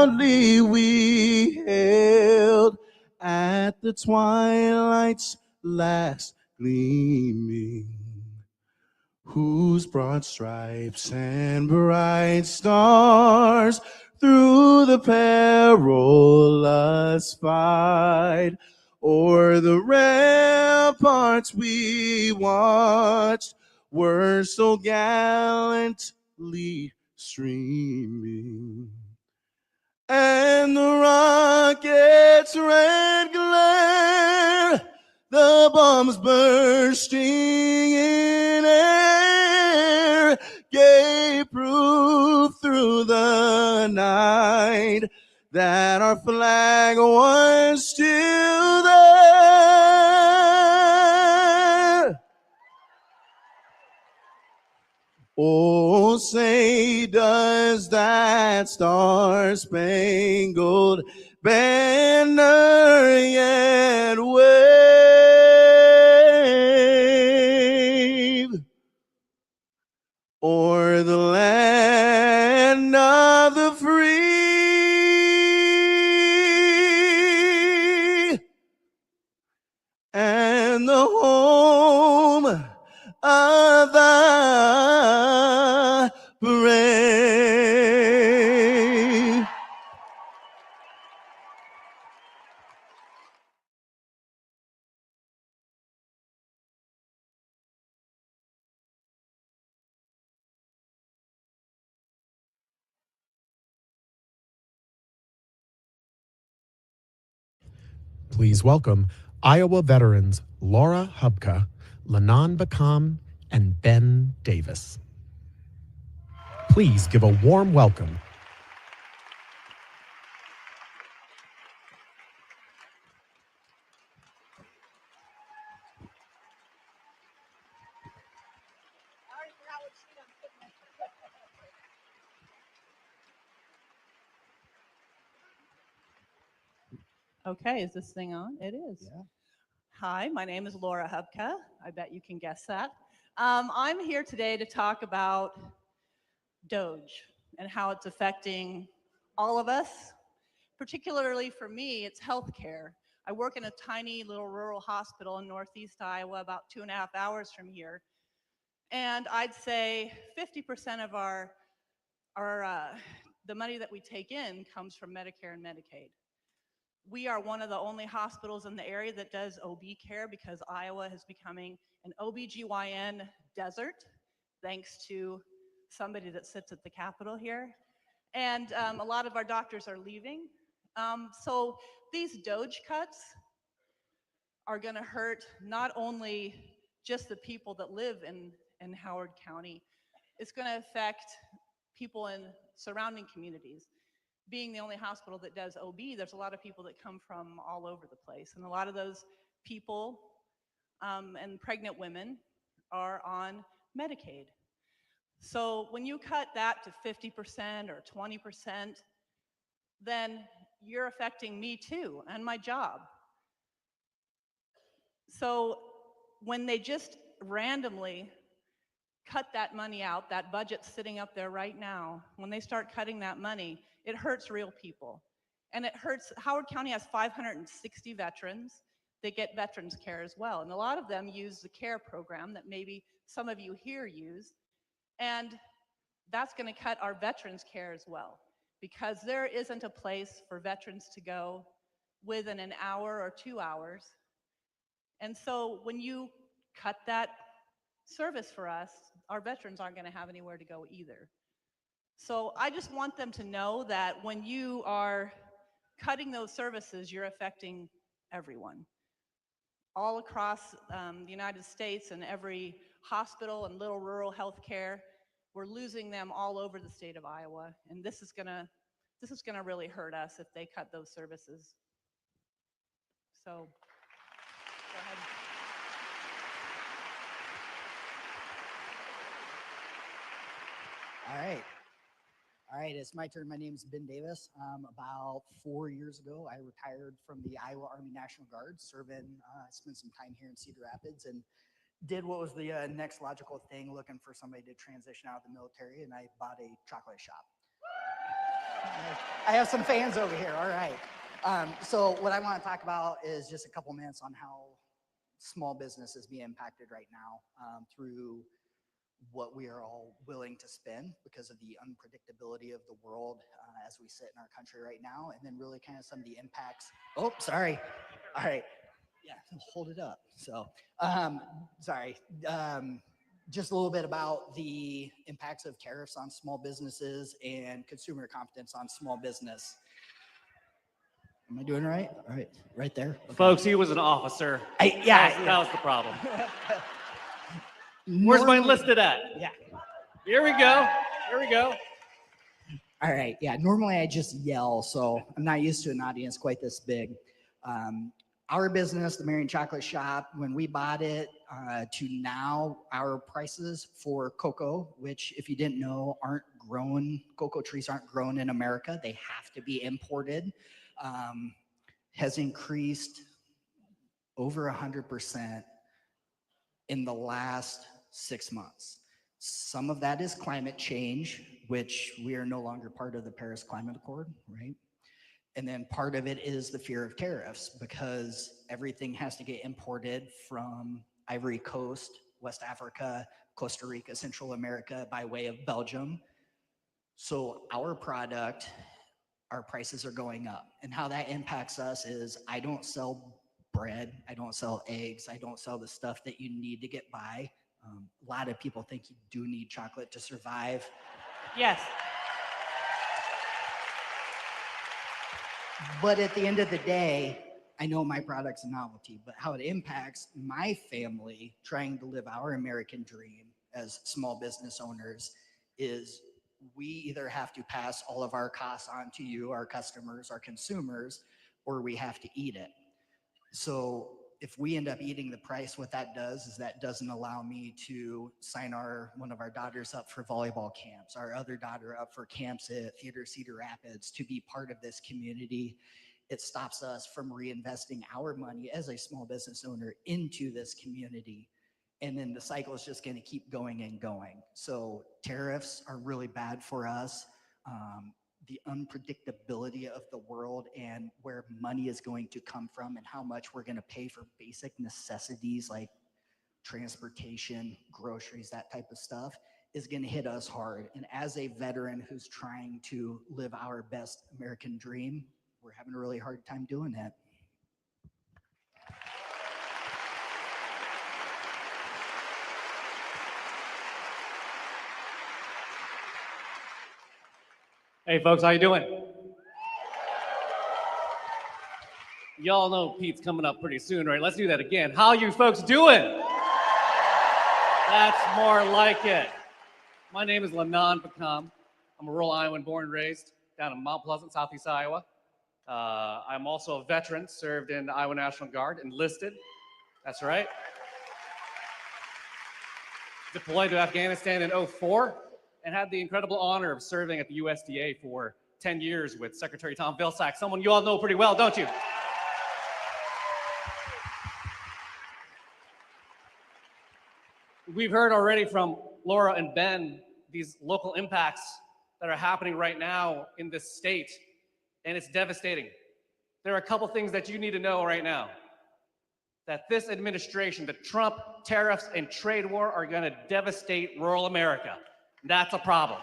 proudly we hailed at the twilight's last gleaming, whose broad stripes and bright stars through the perilous fight, o'er the ramparts we watched, were so gallantly streaming. And the rocket's red glare, the bombs bursting in air, gave proof through the night that our flag was still there. Oh, say does that star-spangled banner yet wave o'er the land of the free and the home of the brave. Please welcome Iowa veterans Laura Hubka, Lanon Bakam, and Ben Davis. Please give a warm welcome. Okay, is this thing on? It is. Yeah. Hi, my name is Laura Hubka. I bet you can guess that. I'm here today to talk about Doge and how it's affecting all of us. Particularly for me, it's healthcare. I work in a tiny little rural hospital in northeast Iowa, about 2.5 hours from here. And I'd say 50% of the money that we take in comes from Medicare and Medicaid. We are one of the only hospitals in the area that does OB care because Iowa is becoming an OBGYN desert, thanks to somebody that sits at the Capitol here. And a lot of our doctors are leaving. So these Doge cuts are going to hurt not only just the people that live in Howard County, it's going to affect people in surrounding communities. Being the only hospital that does OB, there's a lot of people that come from all over the place. And a lot of those people and pregnant women are on Medicaid. So when you cut that to 50% or 20%, then you're affecting me too and my job. So when they just randomly cut that money out, that budget's sitting up there right now, when they start cutting that money, it hurts real people. And it hurts, Howard County has 560 veterans. They get veterans care as well. And a lot of them use the CARE program that maybe some of you here use. And that's going to cut our veterans care as well, because there isn't a place for veterans to go within an hour or 2 hours. And so when you cut that service for us, our veterans aren't going to have anywhere to go either. So I just want them to know that when you are cutting those services, you're affecting everyone. All across the United States and every hospital and little rural health care, we're losing them all over the state of Iowa. And this is gonna really hurt us if they cut those services. So, go ahead. All right, it's my turn. My name is Ben Davis. About 4 years ago, I retired from the Iowa Army National Guard, spent some time here in Cedar Rapids, and did what was the next logical thing, looking for somebody to transition out of the military, and I bought a chocolate shop. I have some fans over here. All right. So what I want to talk about is just a couple minutes on how small business is being impacted right now through what we are all willing to spend because of the unpredictability of the world as we sit in our country right now, and then really kind of some of the impacts. Oh, sorry. All right. Yeah, hold it up. So, sorry. Just a little bit about the impacts of tariffs on small businesses and consumer confidence on small business. Am I doing all right? All right, right there. Okay. Folks, he was an officer. Yeah. That was the problem. Where's my enlisted at? Yeah. Here we go. Here we go. All right. Yeah. Normally I just yell, so I'm not used to an audience quite this big. Our business, the Marion Chocolate Shop, when we bought it to now, our prices for cocoa, which if you didn't know, aren't grown, cocoa trees aren't grown in America. They have to be imported, has increased over 100% in the last 6 months. Some of that is climate change, which we are no longer part of the Paris Climate Accord, right? And then part of it is the fear of tariffs because everything has to get imported from Ivory Coast, West Africa, Costa Rica, Central America by way of Belgium. So our product, our prices are going up. And how that impacts us is I don't sell bread, I don't sell eggs, I don't sell the stuff that you need to get by. A lot of people think you do need chocolate to survive. Yes. But at the end of the day, I know my product's a novelty, but how it impacts my family trying to live our American dream as small business owners is we either have to pass all of our costs on to you, our customers, our consumers, or we have to eat it. So if we end up eating the price, what that does is that doesn't allow me to sign one of our daughters up for volleyball camps, our other daughter up for camps at Theater Cedar Rapids to be part of this community. It stops us from reinvesting our money as a small business owner into this community. And then the cycle is just going to keep going and going. So tariffs are really bad for us. The unpredictability of the world and where money is going to come from and how much we're going to pay for basic necessities like transportation, groceries, that type of stuff is going to hit us hard. And as a veteran who's trying to live our best American dream, we're having a really hard time doing that. Hey, folks, how you doing? Y'all know Pete's coming up pretty soon, right? Let's do that again. How you folks doing? That's more like it. My name is Lanon Bacam. I'm a rural Iowan, born and raised down in Mount Pleasant, southeast Iowa. I'm also a veteran, served in the Iowa National Guard, enlisted. That's right. Deployed to Afghanistan in 2004. And had the incredible honor of serving at the USDA for 10 years with Secretary Tom Vilsack, someone you all know pretty well, don't you? We've heard already from Laura and Ben these local impacts that are happening right now in this state, and it's devastating. There are a couple things that you need to know right now. That this administration, the Trump tariffs and trade war are going to devastate rural America. That's a problem.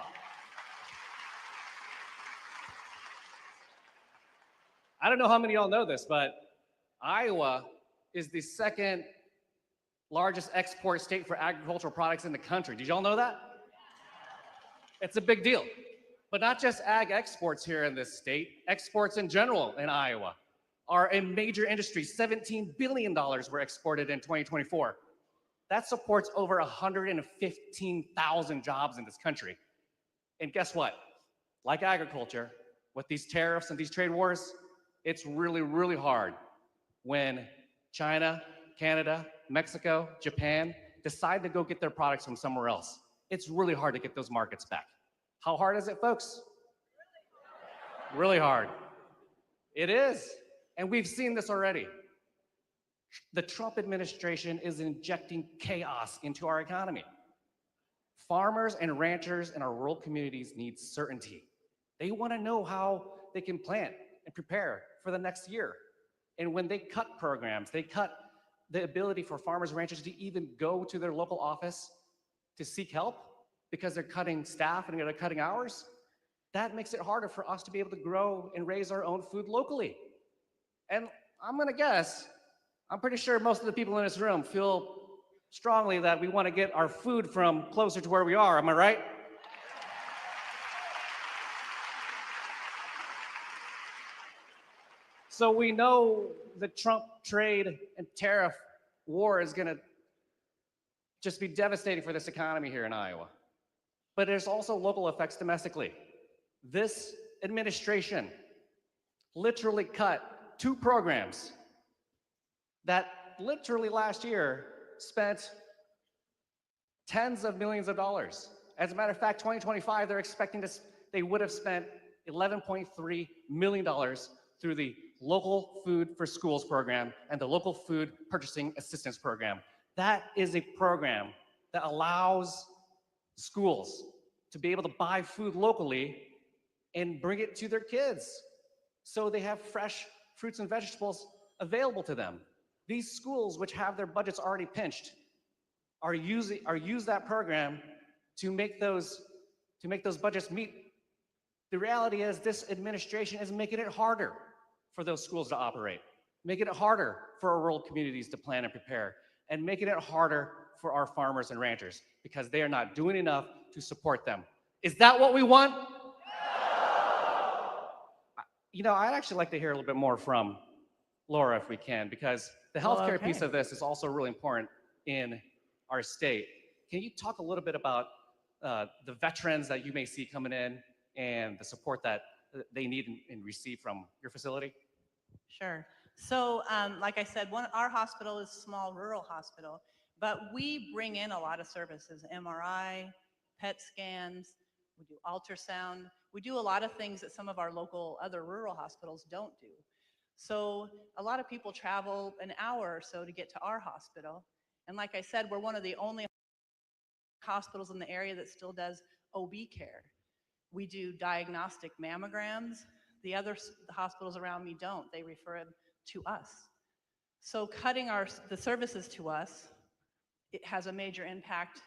I don't know how many of y'all know this, but Iowa is the second largest export state for agricultural products in the country. Did y'all know that? It's a big deal. But not just ag exports here in this state, exports in general in Iowa are a major industry. $17 billion were exported in 2024. That supports over 115,000 jobs in this country. And guess what? Like agriculture, with these tariffs and these trade wars, it's really, really hard when China, Canada, Mexico, Japan decide to go get their products from somewhere else. It's really hard to get those markets back. How hard is it, folks? Really hard. It is. And we've seen this already. The Trump administration is injecting chaos into our economy. Farmers and ranchers in our rural communities need certainty. They want to know how they can plant and prepare for the next year. And when they cut programs, they cut the ability for farmers and ranchers to even go to their local office to seek help because they're cutting staff and they're cutting hours. That makes it harder for us to be able to grow and raise our own food locally. And I'm gonna guess, I'm pretty sure most of the people in this room feel strongly that we want to get our food from closer to where we are. Am I right? So we know the Trump trade and tariff war is going to just be devastating for this economy here in Iowa. But there's also local effects domestically. This administration literally cut 2 programs that literally last year spent tens of millions of dollars. As a matter of fact, 2025, they're expecting they would have spent $11.3 million through the Local Food for Schools program and the Local Food Purchasing Assistance program. That is a program that allows schools to be able to buy food locally and bring it to their kids so they have fresh fruits and vegetables available to them. These schools, which have their budgets already pinched, use that program to make those budgets meet. The reality is this administration is making it harder for those schools to operate, making it harder for our rural communities to plan and prepare, and making it harder for our farmers and ranchers because they are not doing enough to support them. Is that what we want? I'd actually like to hear a little bit more from Laura if we can, because the healthcare piece of this is also really important in our state. Can you talk a little bit about the veterans that you may see coming in and the support that they need and receive from your facility? Sure. So, like I said, our hospital is a small rural hospital, but we bring in a lot of services: MRI, PET scans, we do ultrasound. We do a lot of things that some of our local other rural hospitals don't do. So a lot of people travel an hour or so to get to our hospital. And like I said, we're one of the only hospitals in the area that still does OB care. We do diagnostic mammograms. The other hospitals around me don't. They refer them to us. So cutting the services to us, it has a major impact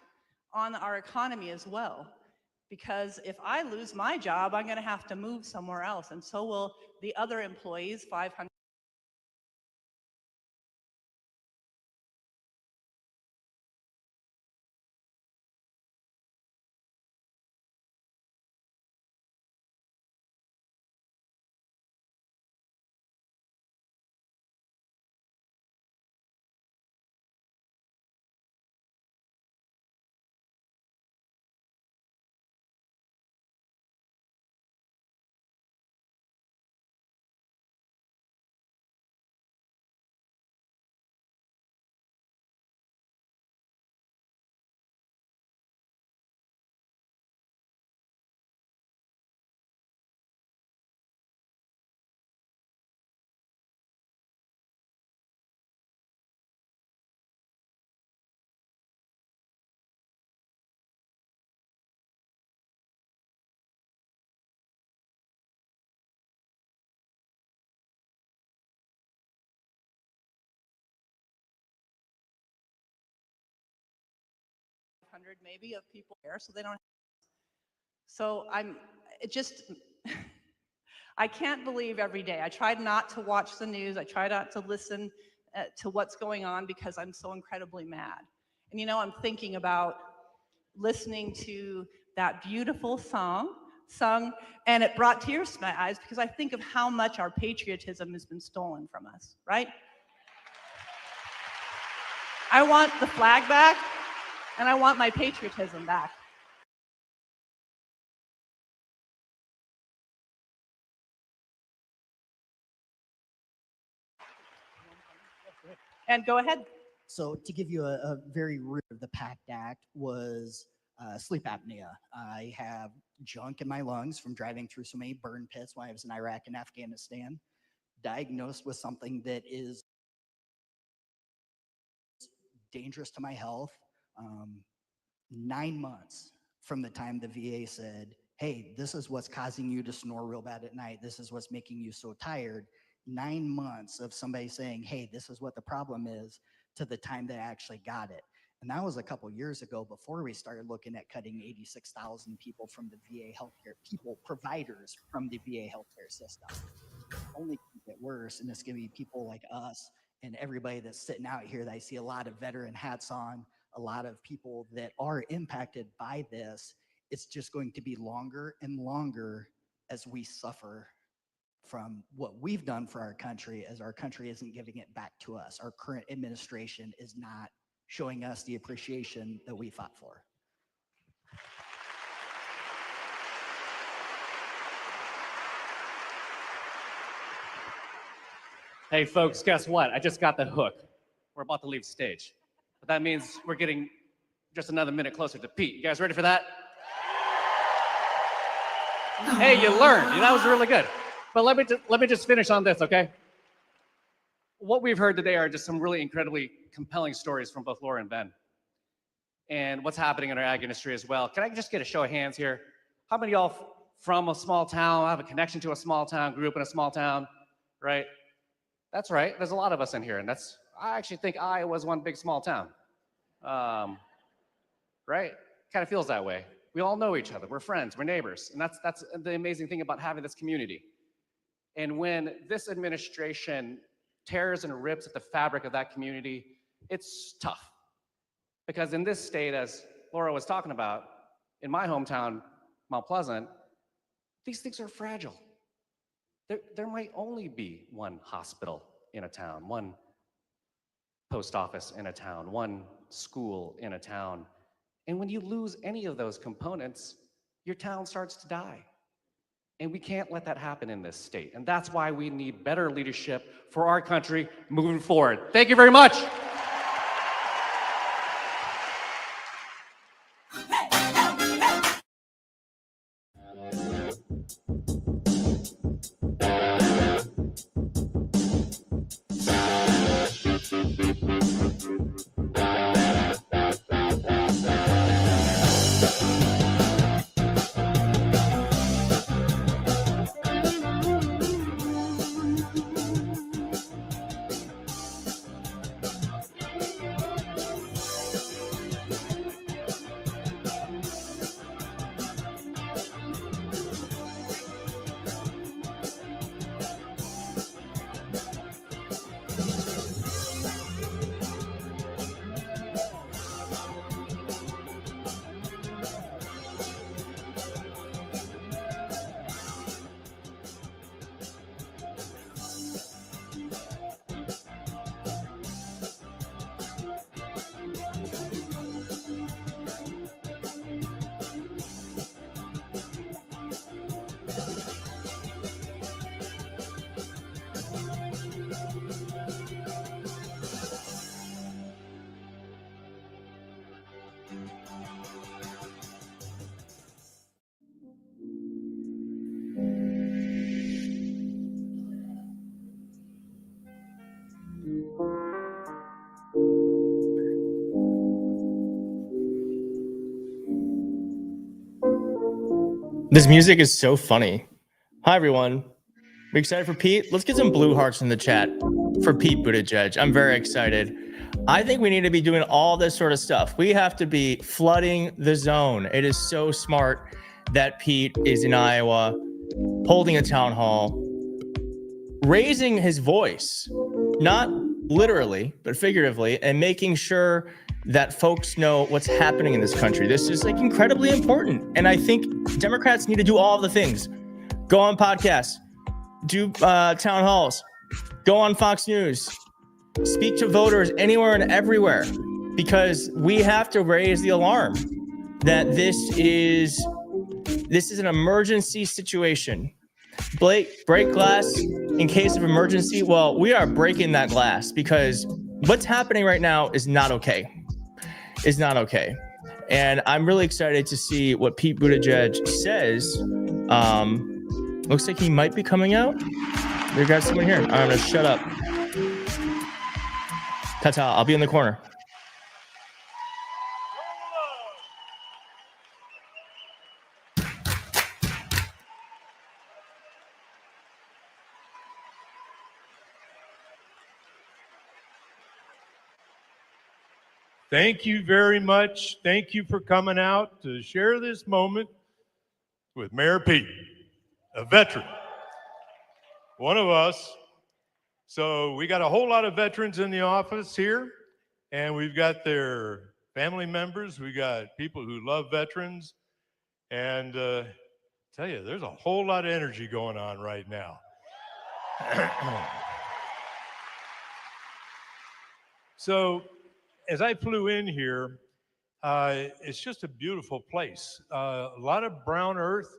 on our economy as well. Because if I lose my job, I'm going to have to move somewhere else, and so will the other employees, 500. Maybe of people there, so they don't. So I can't believe every day. I try not to watch the news. I try not to listen to what's going on because I'm so incredibly mad. And I'm thinking about listening to that beautiful song sung, and it brought tears to my eyes because I think of how much our patriotism has been stolen from us, right? I want the flag back, and I want my patriotism back. And go ahead. So to give you a very root of the PACT Act was sleep apnea. I have junk in my lungs from driving through so many burn pits while I was in Iraq and Afghanistan, diagnosed with something that is dangerous to my health. 9 months from the time the VA said, hey, this is what's causing you to snore real bad at night. This is what's making you so tired. 9 months of somebody saying, hey, this is what the problem is, to the time they actually got it. And that was a couple years ago, before we started looking at cutting 86,000 people from the VA healthcare, providers from the VA healthcare system. Only get worse, and it's going to be people like us and everybody that's sitting out here that I see a lot of veteran hats on, a lot of people that are impacted by this. It's just going to be longer and longer as we suffer from what we've done for our country, as our country isn't giving it back to us. Our current administration is not showing us the appreciation that we fought for. Hey, folks, guess what? I just got the hook. We're about to leave stage. But that means we're getting just another minute closer to Pete. You guys ready for that? Hey, you learned. That was really good. But let me just finish on this, okay? What we've heard today are just some really incredibly compelling stories from both Laura and Ben, and what's happening in our ag industry as well. Can I just get a show of hands here? How many of y'all from a small town, have a connection to a small town, grew up in a small town, right? That's right. There's a lot of us in here, and I actually think Iowa's one big small town, right? Kind of feels that way. We all know each other. We're friends. We're neighbors, and that's the amazing thing about having this community. And when this administration tears and rips at the fabric of that community, it's tough. Because in this state, as Laura was talking about, in my hometown, Mount Pleasant, these things are fragile. There might only be one hospital in a town, one post office in a town, one school in a town. And when you lose any of those components, your town starts to die. And we can't let that happen in this state. And that's why we need better leadership for our country moving forward. Thank you very much. This music is so funny. Hi, everyone. We're excited for Pete. Let's get some blue hearts in the chat for Pete Buttigieg. I'm very excited. I think we need to be doing all this sort of stuff. We have to be flooding the zone. It is so smart that Pete is in Iowa, holding a town hall, raising his voice, not literally, but figuratively, and making sure that folks know what's happening in this country. This is like incredibly important. And I think Democrats need to do all of the things. Go on podcasts, do town halls, go on Fox News, speak to voters anywhere and everywhere, because we have to raise the alarm that this is an emergency situation. Break glass in case of emergency. Well, we are breaking that glass because what's happening right now is not okay. Is not okay. And I'm really excited to see what Pete Buttigieg says. Looks like he might be coming out. We got someone here. I'm gonna shut up. Ta-ta, I'll be in the corner. Thank you very much. Thank you for coming out to share this moment with Mayor Pete, a veteran, one of us. So we got a whole lot of veterans in the office here, and we've got their family members. We got people who love veterans, and tell you, there's a whole lot of energy going on right now. So as I flew in here, it's just a beautiful place. A lot of brown earth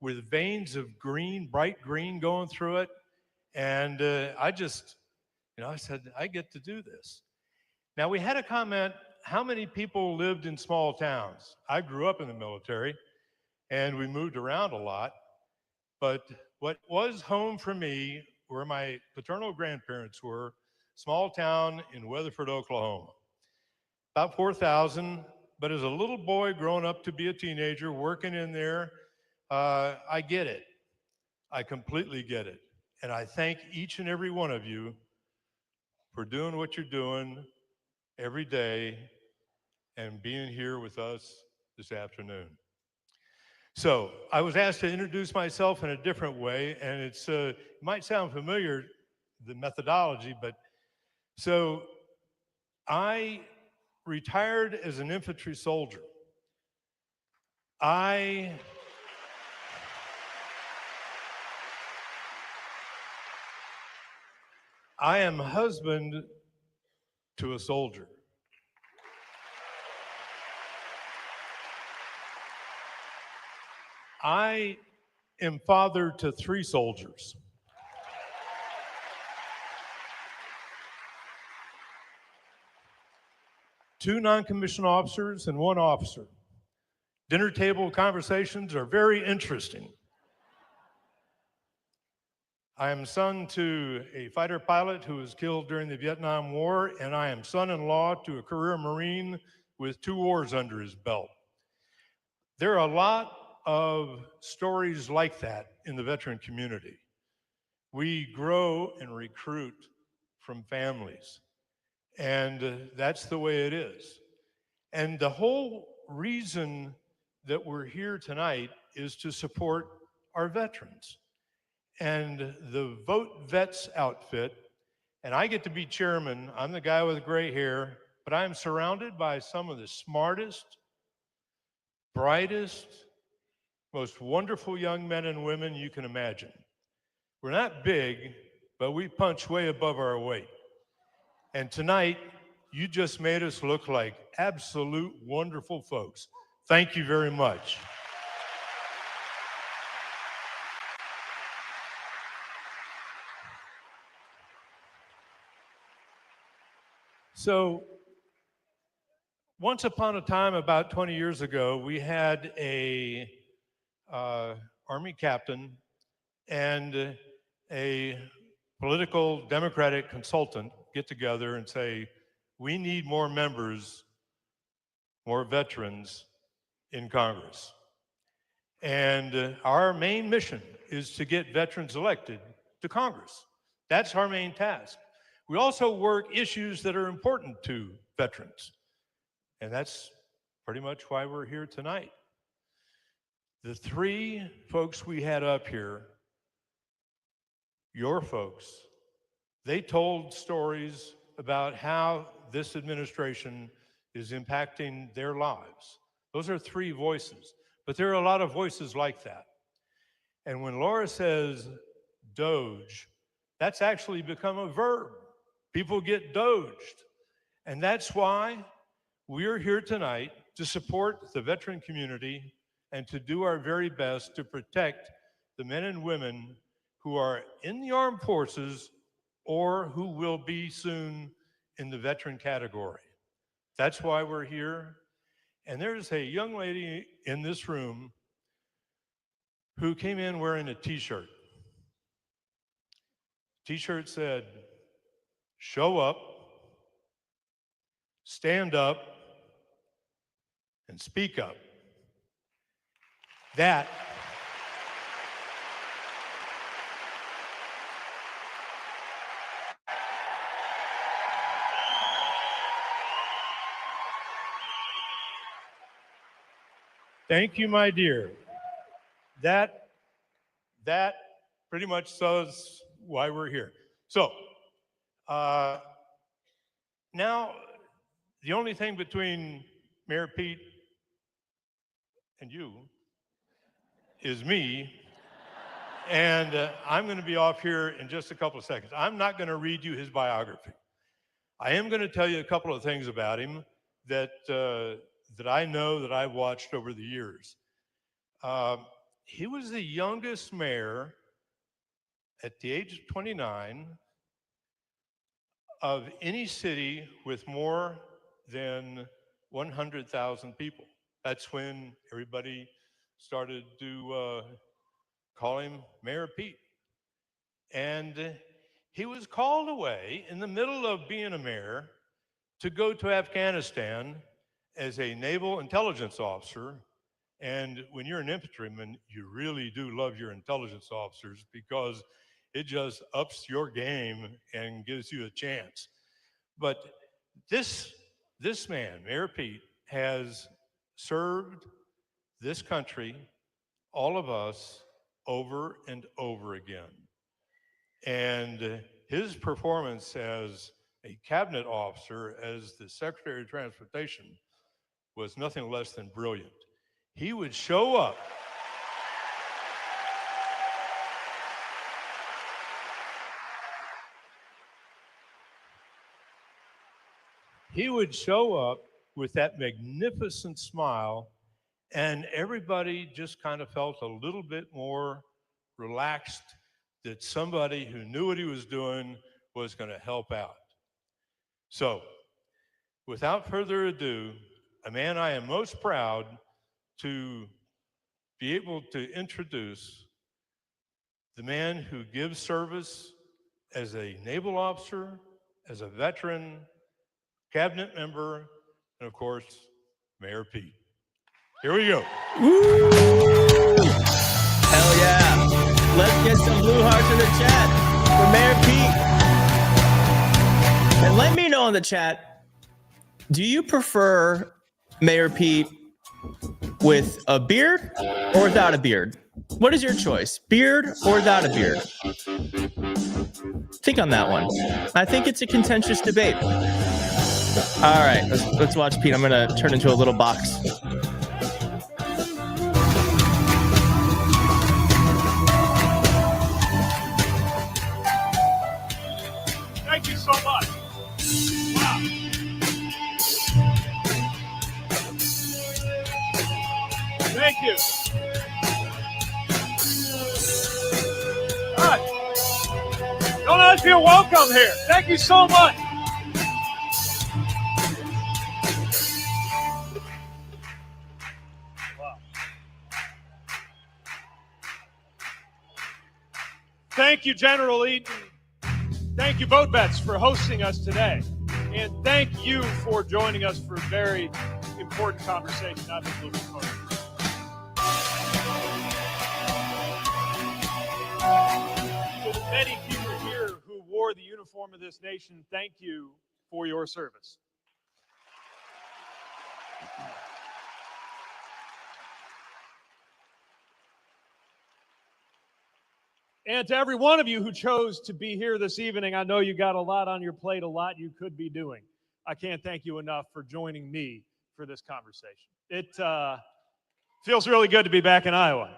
with veins of green, bright green going through it. And I just, I said, I get to do this. Now, we had a comment, how many people lived in small towns? I grew up in the military and we moved around a lot. But what was home for me, where my paternal grandparents were, small town in Weatherford, Oklahoma. About 4,000, but as a little boy growing up to be a teenager, working in there, I get it. I completely get it. And I thank each and every one of you for doing what you're doing every day and being here with us this afternoon. So I was asked to introduce myself in a different way, and it might sound familiar, the methodology, but so I retired as an infantry soldier. I am husband to a soldier. I am father to 3 soldiers. Two non-commissioned officers and 1 officer. Dinner table conversations are very interesting. I am son to a fighter pilot who was killed during the Vietnam War, and I am son-in-law to a career Marine with 2 wars under his belt. There are a lot of stories like that in the veteran community. We grow and recruit from families, and that's the way it is. And the whole reason that we're here tonight is to support our veterans. And the Vote Vets outfit, and I get to be chairman, I'm the guy with gray hair, but I'm surrounded by some of the smartest, brightest, most wonderful young men and women you can imagine. We're not big, but we punch way above our weight. And tonight, you just made us look like absolute wonderful folks. Thank you very much. So, once upon a time, about 20 years ago, we had a Army captain and a political Democratic consultant get together and say, we need more members, more veterans in Congress. And our main mission is to get veterans elected to Congress. That's our main task. We also work issues that are important to veterans. And that's pretty much why we're here tonight. The 3 folks we had up here, your folks, they told stories about how this administration is impacting their lives. Those are 3 voices, but there are a lot of voices like that. And when Laura says doge, that's actually become a verb. People get doged. And that's why we're here tonight to support the veteran community and to do our very best to protect the men and women who are in the armed forces or who will be soon in the veteran category. That's why we're here. And there's a young lady in this room who came in wearing a t-shirt. T-shirt said, show up, stand up, and speak up. That Thank you, my dear. That pretty much says why we're here. So now the only thing between Mayor Pete and you is me. And I'm going to be off here in just a couple of seconds. I'm not going to read you his biography. I am going to tell you a couple of things about him that I know, that I've watched over the years. He was the youngest mayor at the age of 29 of any city with more than 100,000 people. That's when everybody started to call him Mayor Pete. And he was called away in the middle of being a mayor to go to Afghanistan as a naval intelligence officer. And when you're an infantryman, you really do love your intelligence officers because it just ups your game and gives you a chance. But this man, Mayor Pete, has served this country, all of us, over and over again. And his performance as a cabinet officer, as the Secretary of Transportation, was nothing less than brilliant. He would show up. He would show up with that magnificent smile, and everybody just kind of felt a little bit more relaxed that somebody who knew what he was doing was going to help out. So, without further ado, a man I am most proud to be able to introduce, the man who gives service as a naval officer, as a veteran, cabinet member, and of course, Mayor Pete. Here we go. Woo! Hell yeah. Let's get some blue hearts in the chat for Mayor Pete. And let me know in the chat, do you prefer Mayor Pete with a beard or without a beard? What is your choice? Beard or without a beard? Think on that one. I think it's a contentious debate. All right, let's watch Pete. I'm going to turn into a little box. Thank you so much. Wow. Thank you. All right. Don't I feel welcome here? Thank you so much. Wow. Thank you, General Eaton. Thank you, Boat Bets, for hosting us today. And thank you for joining us for a very important conversation I've been looking forward to. To the many people here who wore the uniform of this nation, thank you for your service. And to every one of you who chose to be here this evening, I know you got a lot on your plate, a lot you could be doing. I can't thank you enough for joining me for this conversation. It feels really good to be back in Iowa.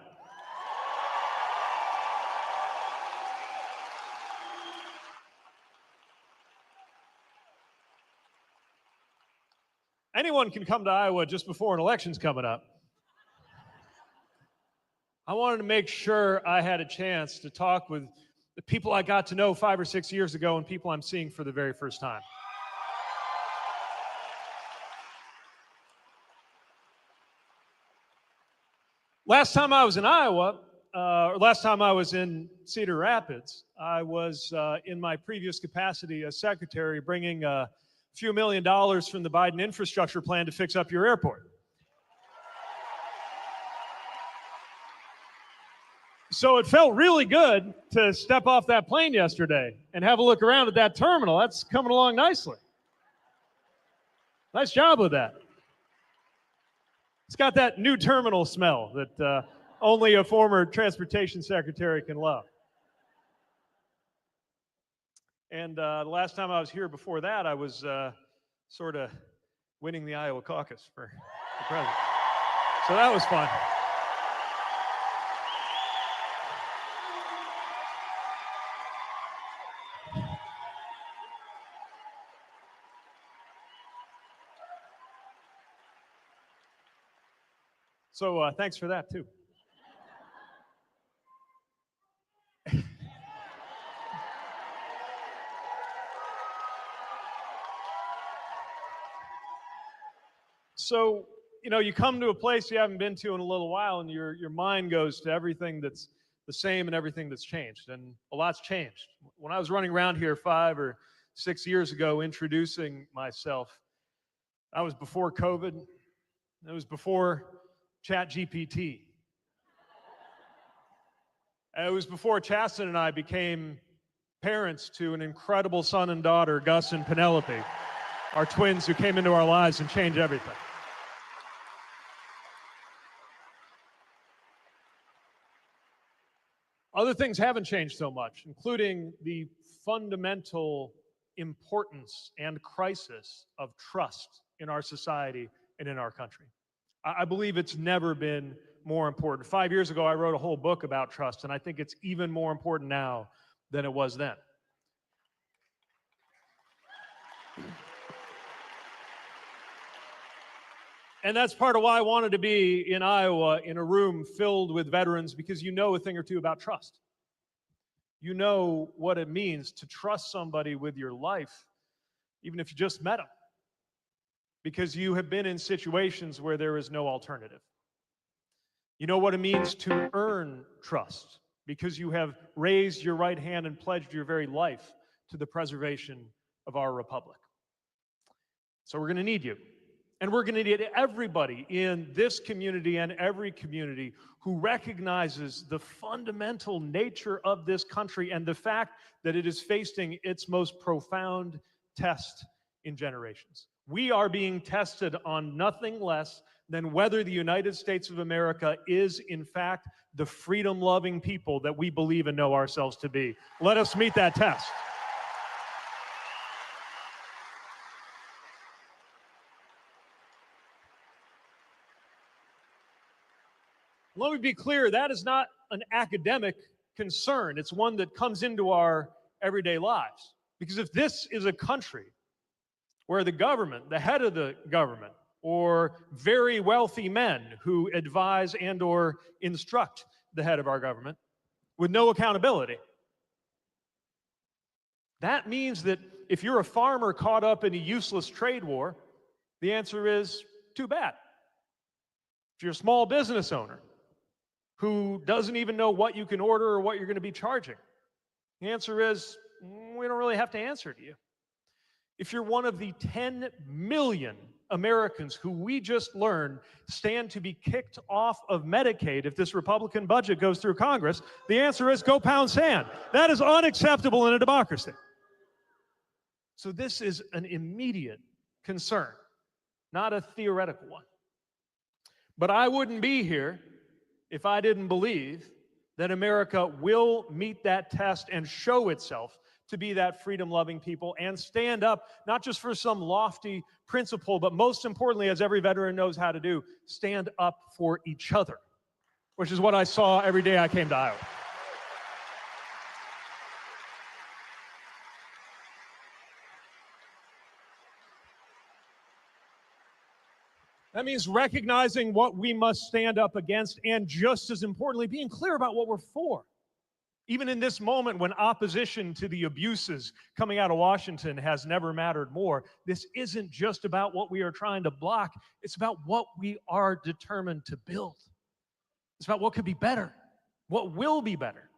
Anyone can come to Iowa just before an election's coming up. I wanted to make sure I had a chance to talk with the people I got to know 5 or 6 years ago and people I'm seeing for the very first time. Last time I was in Iowa, or last time I was in Cedar Rapids, I was in my previous capacity as secretary bringing a few $1 million from the Biden infrastructure plan to fix up your airport. So it felt really good to step off that plane yesterday and have a look around at that terminal. That's coming along nicely. Nice job with that. It's got that new terminal smell that only a former transportation secretary can love. And the last time I was here before that, I was sort of winning the Iowa caucus for the president. So that was fun. So thanks for that, too. So, you know, you come to a place you haven't been to in a little while, and your mind goes to everything that's the same and everything that's changed. And a lot's changed. When I was running around here 5 or 6 years ago introducing myself, I was before COVID. It was before ChatGPT. It was before Chasten and I became parents to an incredible son and daughter, Gus and Penelope, our twins who came into our lives and changed everything. Other things haven't changed so much, including the fundamental importance and crisis of trust in our society and in our country. I believe it's never been more important. 5 years ago, I wrote a whole book about trust, and I think it's even more important now than it was then. And that's part of why I wanted to be in Iowa in a room filled with veterans, because you know a thing or two about trust. You know what it means to trust somebody with your life, even if you just met them, because you have been in situations where there is no alternative. You know what it means to earn trust, because you have raised your right hand and pledged your very life to the preservation of our republic. So we're going to need you. And we're going to need everybody in this community and every community who recognizes the fundamental nature of this country and the fact that it is facing its most profound test in generations. We are being tested on nothing less than whether the United States of America is, in fact, the freedom-loving people that we believe and know ourselves to be. Let us meet that test. Let me be clear, that is not an academic concern. It's one that comes into our everyday lives. Because if this is a country where the government, the head of the government, or very wealthy men who advise and or instruct the head of our government with no accountability, that means that if you're a farmer caught up in a useless trade war, the answer is too bad. If you're a small business owner who doesn't even know what you can order or what you're going to be charging, the answer is we don't really have to answer to you. If you're one of the 10 million Americans who we just learned stand to be kicked off of Medicaid if this Republican budget goes through Congress, the answer is go pound sand. That is unacceptable in a democracy. So this is an immediate concern, not a theoretical one. But I wouldn't be here if I didn't believe that America will meet that test and show itself to be that freedom-loving people and stand up, not just for some lofty principle, but most importantly, as every veteran knows how to do, stand up for each other, which is what I saw every day I came to Iowa. That means recognizing what we must stand up against and, just as importantly, being clear about what we're for. Even in this moment when opposition to the abuses coming out of Washington has never mattered more, this isn't just about what we are trying to block. It's about what we are determined to build. It's about what could be better, what will be better,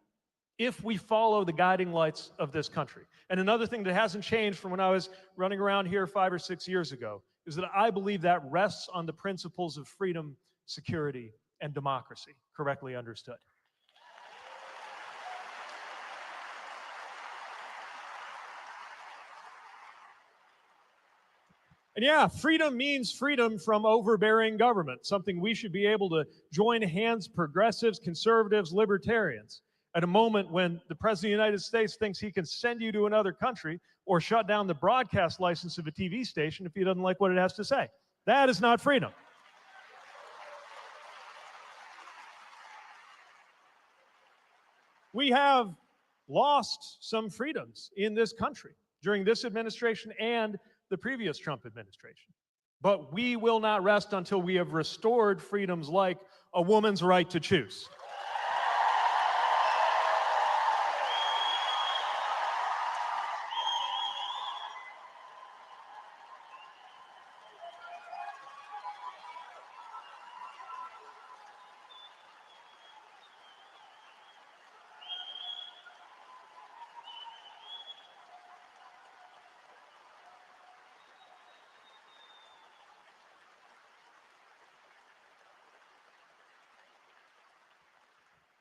if we follow the guiding lights of this country. And another thing that hasn't changed from when I was running around here 5 or 6 years ago is that I believe that rests on the principles of freedom, security, and democracy, correctly understood. And yeah, freedom means freedom from overbearing government, something we should be able to join hands, progressives, conservatives, libertarians, at a moment when the President of the United States thinks he can send you to another country or shut down the broadcast license of a TV station if he doesn't like what it has to say. That is not freedom. We have lost some freedoms in this country during this administration and the previous Trump administration. But we will not rest until we have restored freedoms like a woman's right to choose.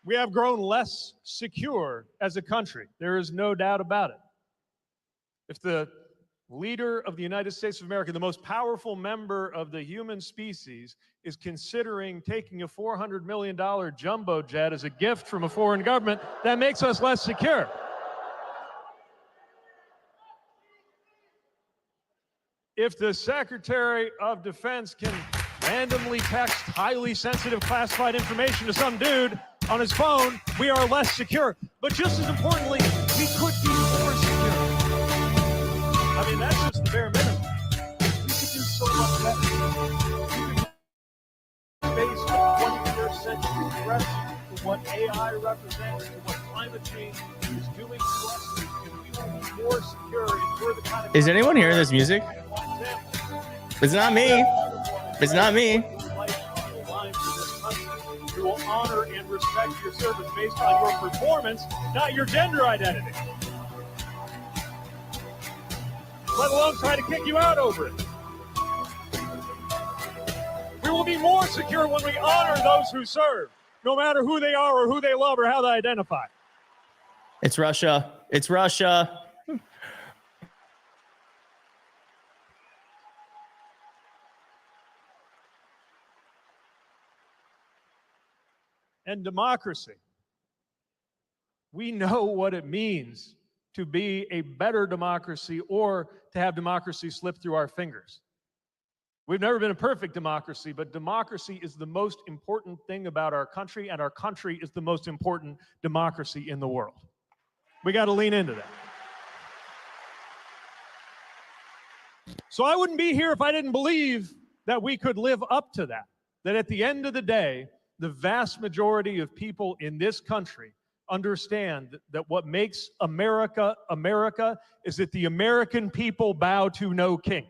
We have grown less secure as a country. There is no doubt about it. If the leader of the United States of America, the most powerful member of the human species, is considering taking a $400 million jumbo jet as a gift from a foreign government, that makes us less secure. If the Secretary of Defense can randomly text highly sensitive classified information to some dude on his phone, we are less secure. But just as importantly, we could be more secure. I mean, that's just the bare minimum. We could do so much better. We could face the 21st century threats to what AI represents, to what climate change is doing to us, if we will be more secure, if we're the kind of... Is anyone hearing this music? It's not me. It's not me. You will honor and respect your service based on your performance, not your gender identity. Let alone try to kick you out over it. We will be more secure when we honor those who serve, no matter who they are or who they love or how they identify. It's Russia. It's Russia. And democracy. We know what it means to be a better democracy or to have democracy slip through our fingers. We've never been a perfect democracy, but democracy is the most important thing about our country, and our country is the most important democracy in the world. We got to lean into that. So I wouldn't be here if I didn't believe that we could live up to that. That at the end of the day, the vast majority of people in this country understand that what makes America America is that the American people bow to no king.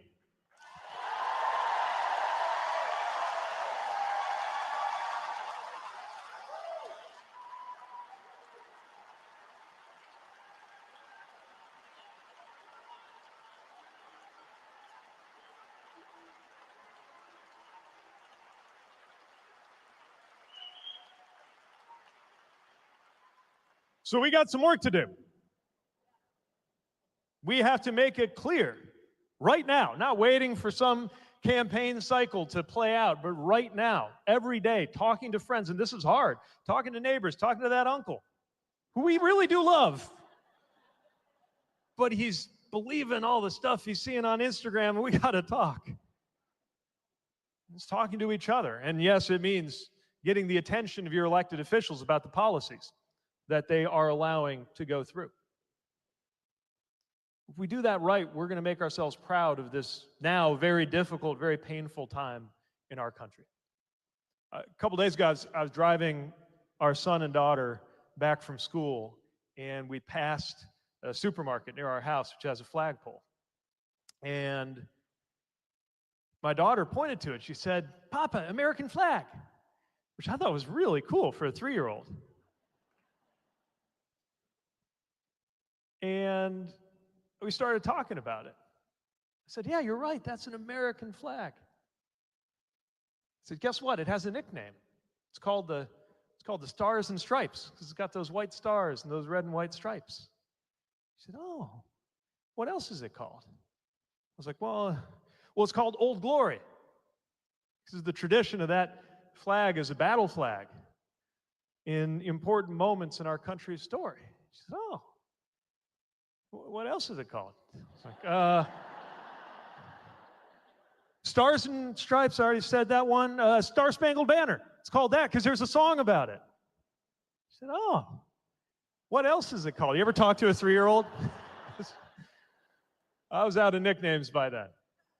So we got some work to do. We have to make it clear right now, not waiting for some campaign cycle to play out, but right now, every day, talking to friends, and this is hard, talking to neighbors, talking to that uncle, who we really do love, but he's believing all the stuff he's seeing on Instagram, and we got to talk. It's talking to each other. And yes, it means getting the attention of your elected officials about the policies that they are allowing to go through. If we do that right, we're going to make ourselves proud of this now very difficult, very painful time in our country. A couple days ago, I was driving our son and daughter back from school, and we passed a supermarket near our house, which has a flagpole. And my daughter pointed to it. She said, "Papa, American flag," which I thought was really cool for a 3-year-old. And we started talking about it. I said, "Yeah, you're right. That's an American flag." I said, "Guess what? It has a nickname. It's called the Stars and Stripes, because it's got those white stars and those red and white stripes." She said, "Oh, what else is it called?" I was like, "Well, Well, it's called Old Glory. This is the tradition of that flag as a battle flag in important moments in our country's story. She said, oh, what else is it called? It's like, Stars and Stripes, I already said that one. Star Spangled Banner. It's called that because there's a song about it. She said, oh, what else is it called? You ever talk to a 3-year-old? I was out of nicknames by then.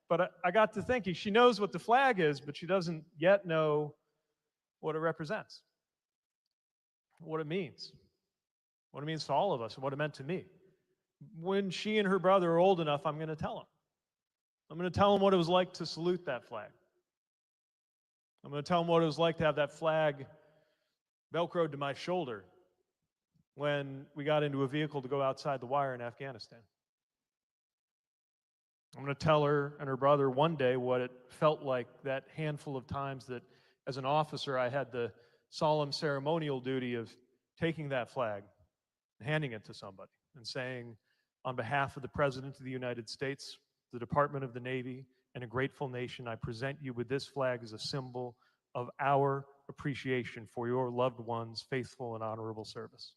But I got to thinking, she knows what the flag is, but she doesn't yet know what it represents, what it means to all of us, and what it meant to me. When she and her brother are old enough, I'm going to tell them. I'm going to tell them what it was like to salute that flag. I'm going to tell them what it was like to have that flag Velcroed to my shoulder when we got into a vehicle to go outside the wire in Afghanistan. I'm going to tell her and her brother one day what it felt like that handful of times that as an officer I had the solemn ceremonial duty of taking that flag and handing it to somebody and saying, on behalf of the President of the United States, the Department of the Navy, and a grateful nation, I present you with this flag as a symbol of our appreciation for your loved ones' faithful and honorable service.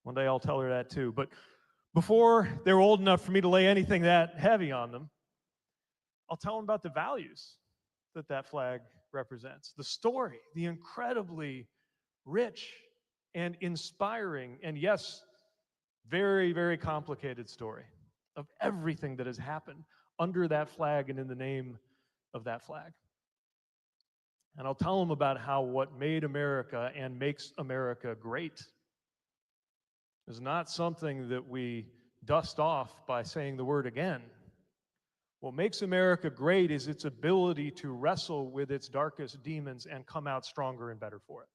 One day I'll tell her that too. But before they're old enough for me to lay anything that heavy on them, I'll tell them about the values that that flag represents, the story, the incredibly rich and inspiring, and yes, very, very complicated story of everything that has happened under that flag and in the name of that flag. And I'll tell them about how what made America and makes America great is not something that we dust off by saying the word again. What makes America great is its ability to wrestle with its darkest demons and come out stronger and better for it.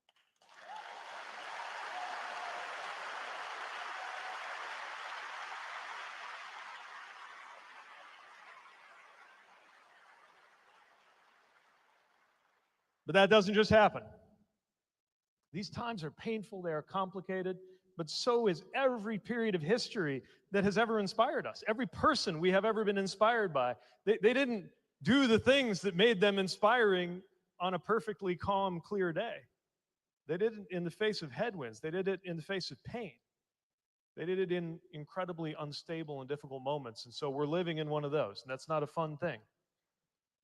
But that doesn't just happen. These times are painful, they are complicated, but so is every period of history that has ever inspired us. Every person we have ever been inspired by. They didn't do the things that made them inspiring on a perfectly calm, clear day. They did it in the face of headwinds. They did it in the face of pain. They did it in incredibly unstable and difficult moments. And so we're living in one of those. And that's not a fun thing.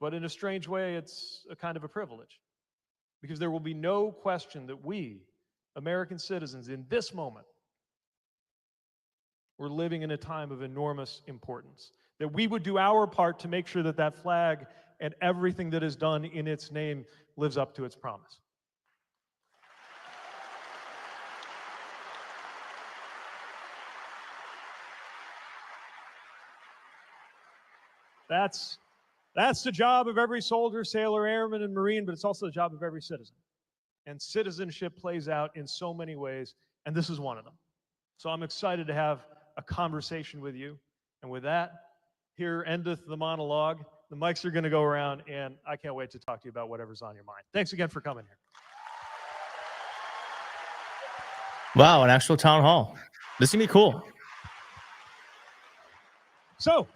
But in a strange way, it's a kind of a privilege. Because there will be no question that we, American citizens, in this moment, we're living in a time of enormous importance. That we would do our part to make sure that that flag and everything that is done in its name lives up to its promise. That's the job of every soldier, sailor, airman, and Marine, but it's also the job of every citizen. And citizenship plays out in so many ways, and this is one of them. So I'm excited to have a conversation with you. And with that, here endeth the monologue. The mics are going to go around, and I can't wait to talk to you about whatever's on your mind. Thanks again for coming here. Wow, an actual town hall. This is going to be cool. So,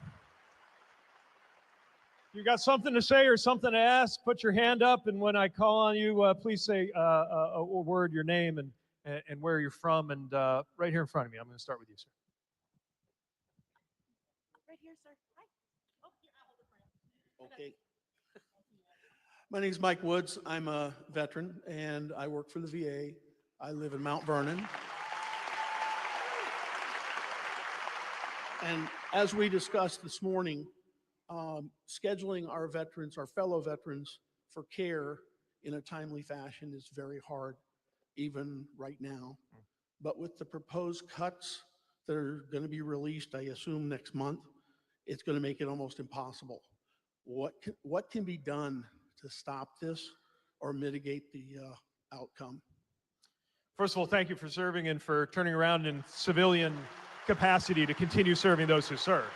you got something to say or something to ask, put your hand up, and when I call on you, please say a word, your name, and where you're from, and right here in front of me. I'm going to start with you, sir. Right here, sir. Hi. Oh, here, I'll hold it for you. Okay. My name is Mike Woods. I'm a veteran, and I work for the VA. I live in Mount Vernon. And as we discussed this morning, scheduling our veterans, our fellow veterans, for care in a timely fashion is very hard, even right now. But with the proposed cuts that are going to be released, I assume next month, it's going to make it almost impossible. What can be done to stop this or mitigate the outcome? First of all, thank you for serving and for turning around in civilian capacity to continue serving those who serve.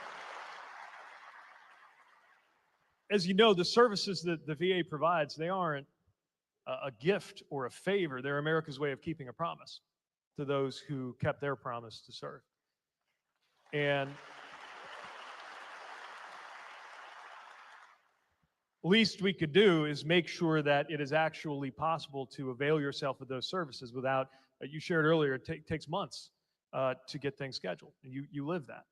As you know, the services that the VA provides, they aren't a gift or a favor. They're America's way of keeping a promise to those who kept their promise to serve. And least we could do is make sure that it is actually possible to avail yourself of those services without, you shared earlier, it takes months to get things scheduled. And you live that.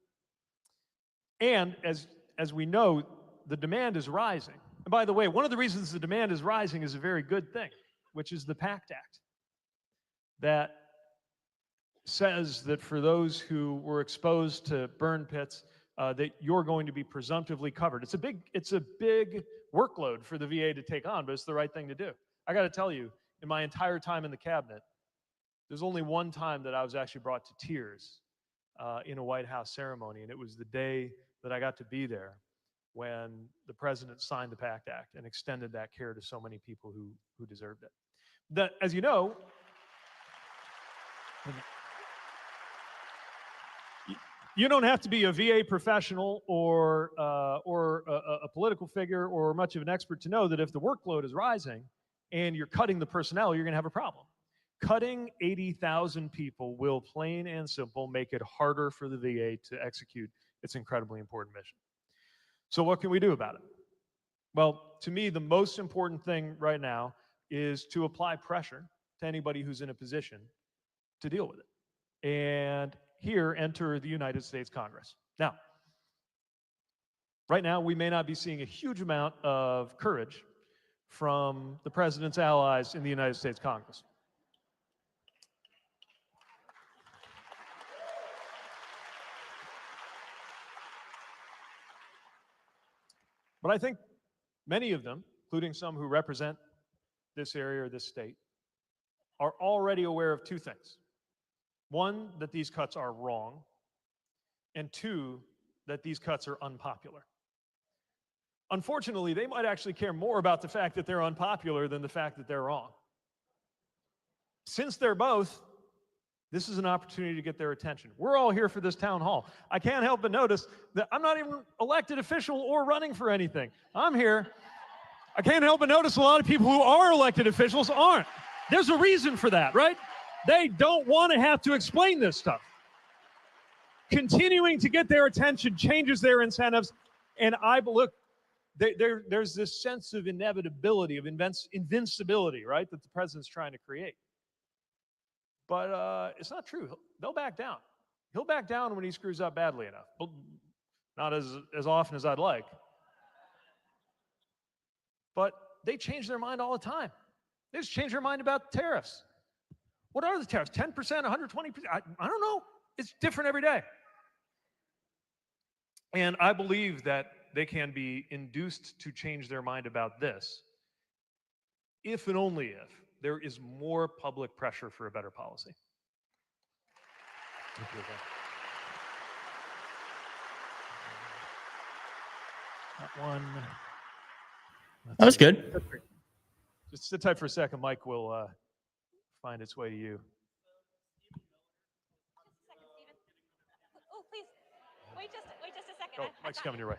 And as we know, the demand is rising. And by the way, one of the reasons the demand is rising is a very good thing, which is the PACT Act, that says that for those who were exposed to burn pits, that you're going to be presumptively covered. It's a big workload for the VA to take on, but it's the right thing to do. I got to tell you, in my entire time in the cabinet, there's only one time that I was actually brought to tears in a White House ceremony, and it was the day that I got to be there when the president signed the PACT Act and extended that care to so many people who deserved it. That, as you know, you don't have to be a VA professional or a political figure or much of an expert to know that if the workload is rising and you're cutting the personnel, you're going to have a problem. Cutting 80,000 people will, plain and simple, make it harder for the VA to execute its incredibly important mission. So what can we do about it? Well, to me, the most important thing right now is to apply pressure to anybody who's in a position to deal with it. And here enter the United States Congress. Now, right now, we may not be seeing a huge amount of courage from the president's allies in the United States Congress. But I think many of them, including some who represent this area or this state, are already aware of two things. One, that these cuts are wrong, and two, that these cuts are unpopular. Unfortunately, they might actually care more about the fact that they're unpopular than the fact that they're wrong. Since they're both, this is an opportunity to get their attention. We're all here for this town hall. I can't help but notice that I'm not even elected official or running for anything. I'm here. I can't help but notice a lot of people who are elected officials aren't. There's a reason for that, right? They don't want to have to explain this stuff. Continuing to get their attention changes their incentives. And look, there's this sense of inevitability, of invincibility, right, that the president's trying to create. But it's not true. They'll back down. He'll back down when he screws up badly enough. Well, not as often as I'd like. But they change their mind all the time. They just change their mind about tariffs. What are the tariffs? 10%, 120%? I don't know. It's different every day. And I believe that they can be induced to change their mind about this if and only if there is more public pressure for a better policy. That one. That was good. Just sit tight for a second. Mike will find its way to you. Oh, please. Wait just a second. Oh, Mike's coming your way.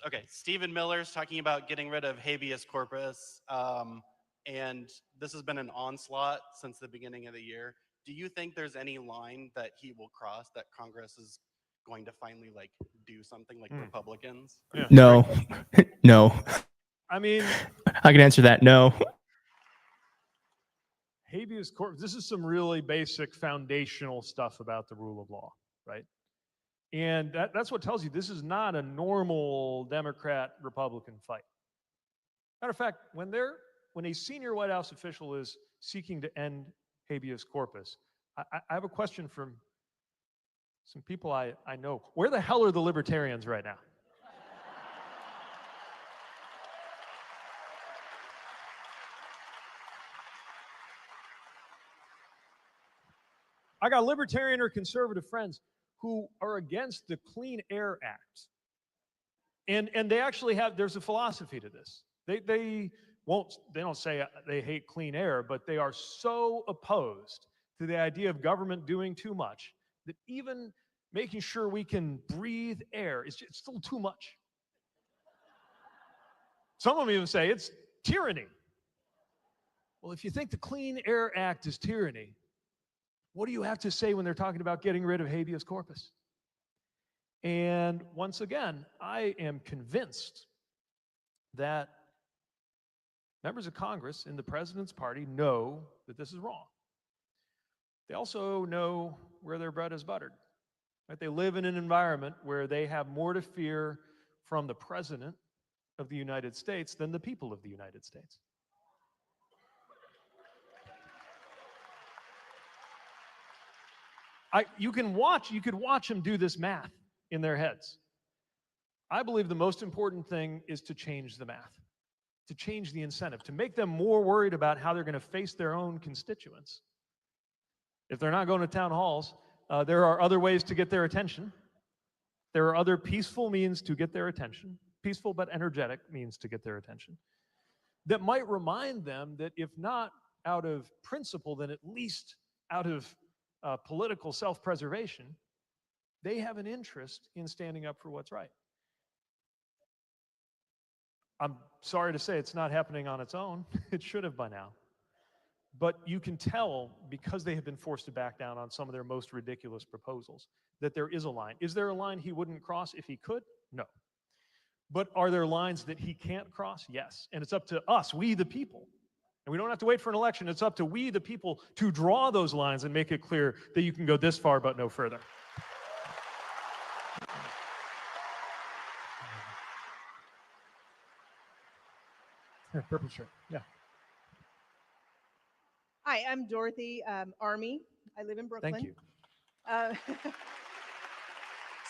Okay, Stephen Miller's talking about getting rid of habeas corpus, and this has been an onslaught since the beginning of the year. Do you think there's any line that he will cross that Congress is going to finally do something like Republicans? Yeah. No, no. I mean, I can answer that. No. habeas corpus, this is some really basic foundational stuff about the rule of law, right? And that's what tells you this is not a normal Democrat-Republican fight. Matter of fact, when a senior White House official is seeking to end habeas corpus, I have a question from some people I know. Where the hell are the libertarians right now? I got libertarian or conservative friends who are against the Clean Air Act. And they actually there's a philosophy to this. They don't say they hate clean air, but they are so opposed to the idea of government doing too much that even making sure we can breathe air is still too much. Some of them even say it's tyranny. Well, if you think the Clean Air Act is tyranny, what do you have to say when they're talking about getting rid of habeas corpus? And once again, I am convinced that members of Congress in the president's party know that this is wrong. They also know where their bread is buttered. Right? They live in an environment where they have more to fear from the president of the United States than the people of the United States. You could watch them do this math in their heads. I believe the most important thing is to change the math, to change the incentive, to make them more worried about how they're going to face their own constituents. If they're not going to town halls, there are other ways to get their attention. There are other peaceful means to get their attention, peaceful but energetic means to get their attention, that might remind them that if not out of principle, then at least out of political self-preservation, they have an interest in standing up for what's right. I'm sorry to say it's not happening on its own. It should have by now. But you can tell, because they have been forced to back down on some of their most ridiculous proposals, that there is a line. Is there a line he wouldn't cross if he could? No. But are there lines that he can't cross? Yes. And it's up to us, we the people. And we don't have to wait for an election. It's up to we the people to draw those lines and make it clear that you can go this far but no further. Here, purple shirt. Yeah. Hi, I'm Dorothy Army. I live in Brooklyn. Thank you.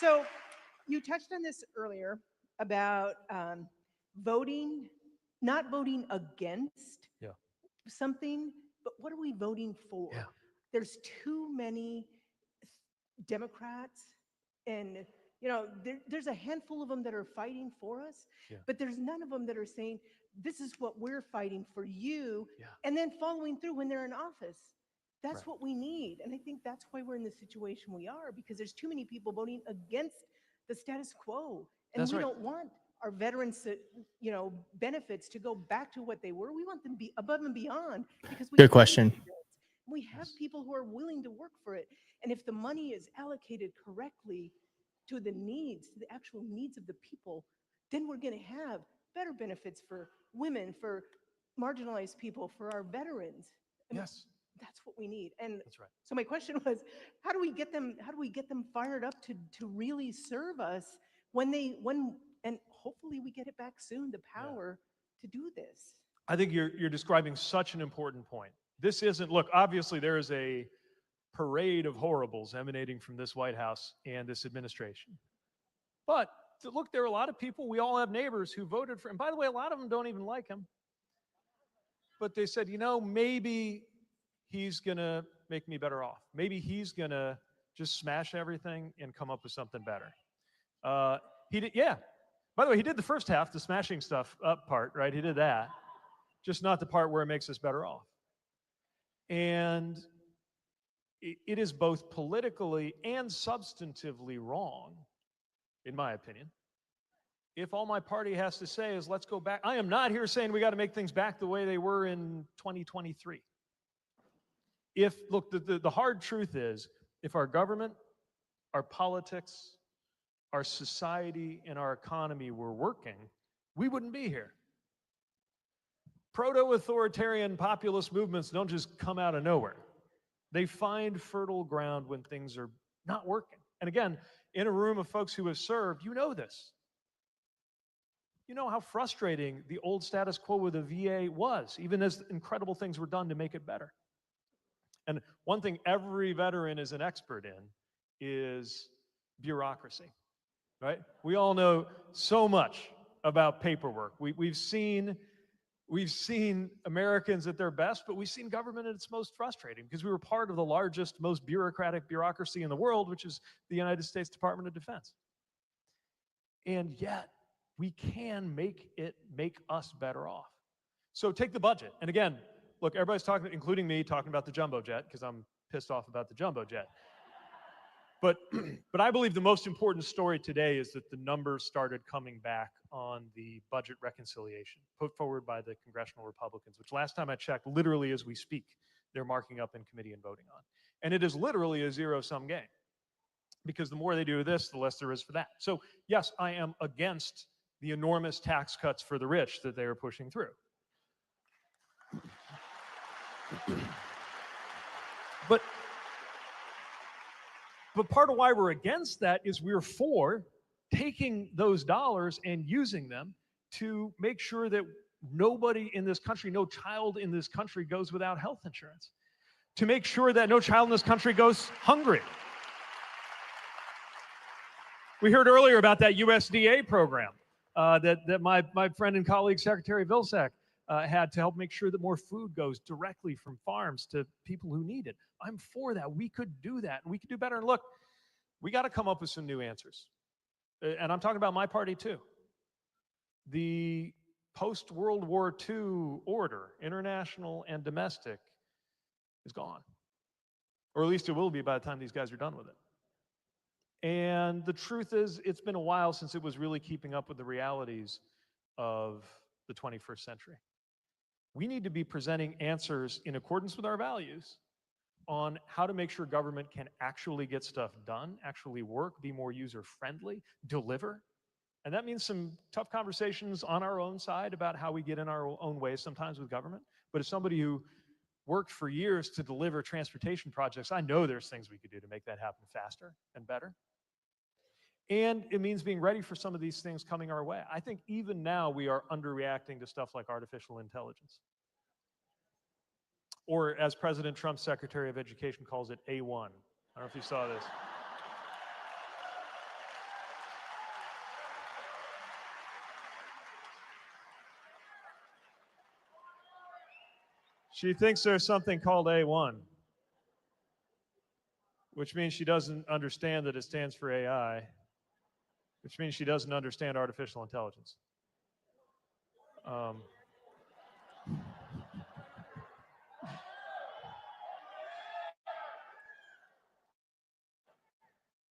So you touched on this earlier about voting, not voting against something, but what are we voting for? Yeah. There's too many Democrats, and there's a handful of them that are fighting for us, but there's none of them that are saying, this is what we're fighting for you, and then following through when they're in office. That's what we need. And I think that's why we're in the situation we are, because there's too many people voting against the status quo. And we don't want our veterans, benefits to go back to what they were. We want them to be above and beyond, because Good question. We have people who are willing to work for it. And if the money is allocated correctly to the needs, to the actual needs of the people, then we're going to have better benefits for women, for marginalized people, for our veterans. Yes. That's what we need. And that's right. So my question was, how do we get them fired up to really serve us and hopefully we get it back soon, the power to do this. I think you're describing such an important point. This isn't, look, obviously there is a parade of horribles emanating from this White House and this administration. But look, there are a lot of people, we all have neighbors who voted for him. By the way, a lot of them don't even like him. But they said, maybe he's going to make me better off. Maybe he's going to just smash everything and come up with something better. He did, By the way, he did the first half, the smashing stuff up part, right? He did that. Just not the part where it makes us better off. And it is both politically and substantively wrong, in my opinion, if all my party has to say is, let's go back. I am not here saying we got to make things back the way they were in 2023. Look, the hard truth is, if our government, our politics, our society, and our economy were working, we wouldn't be here. Proto-authoritarian populist movements don't just come out of nowhere. They find fertile ground when things are not working. And again, in a room of folks who have served, you know this. You know how frustrating the old status quo with the VA was, even as incredible things were done to make it better. And one thing every veteran is an expert in is bureaucracy, right? We all know so much about paperwork. We've seen Americans at their best, but we've seen government at its most frustrating because we were part of the largest, most bureaucratic bureaucracy in the world, which is the United States Department of Defense. And yet, we can make us better off. So take the budget. And again, look, everybody's talking, including me, talking about the jumbo jet because I'm pissed off about the jumbo jet. But I believe the most important story today is that the numbers started coming back on the budget reconciliation put forward by the congressional Republicans, which last time I checked, literally as we speak, they're marking up in committee and voting on. And it is literally a zero-sum game because the more they do this, the less there is for that. So yes, I am against the enormous tax cuts for the rich that they are pushing through. But part of why we're against that is we're for taking those dollars and using them to make sure that nobody in this country, no child in this country goes without health insurance, to make sure that no child in this country goes hungry. We heard earlier about that USDA program that my friend and colleague, Secretary Vilsack, had to help make sure that more food goes directly from farms to people who need it. I'm for that. We could do that, and we could do better. And look, we got to come up with some new answers. And I'm talking about my party too. The post-World War II order, international and domestic, is gone. Or at least it will be by the time these guys are done with it. And the truth is, it's been a while since it was really keeping up with the realities of the 21st century. We need to be presenting answers in accordance with our values on how to make sure government can actually get stuff done, actually work, be more user-friendly, deliver. And that means some tough conversations on our own side about how we get in our own ways sometimes with government. But as somebody who worked for years to deliver transportation projects, I know there's things we could do to make that happen faster and better. And it means being ready for some of these things coming our way. I think even now we are underreacting to stuff like artificial intelligence. Or as President Trump's Secretary of Education calls it, A1. I don't know if you saw this. She thinks there's something called A1, which means she doesn't understand that it stands for AI, which means she doesn't understand artificial intelligence.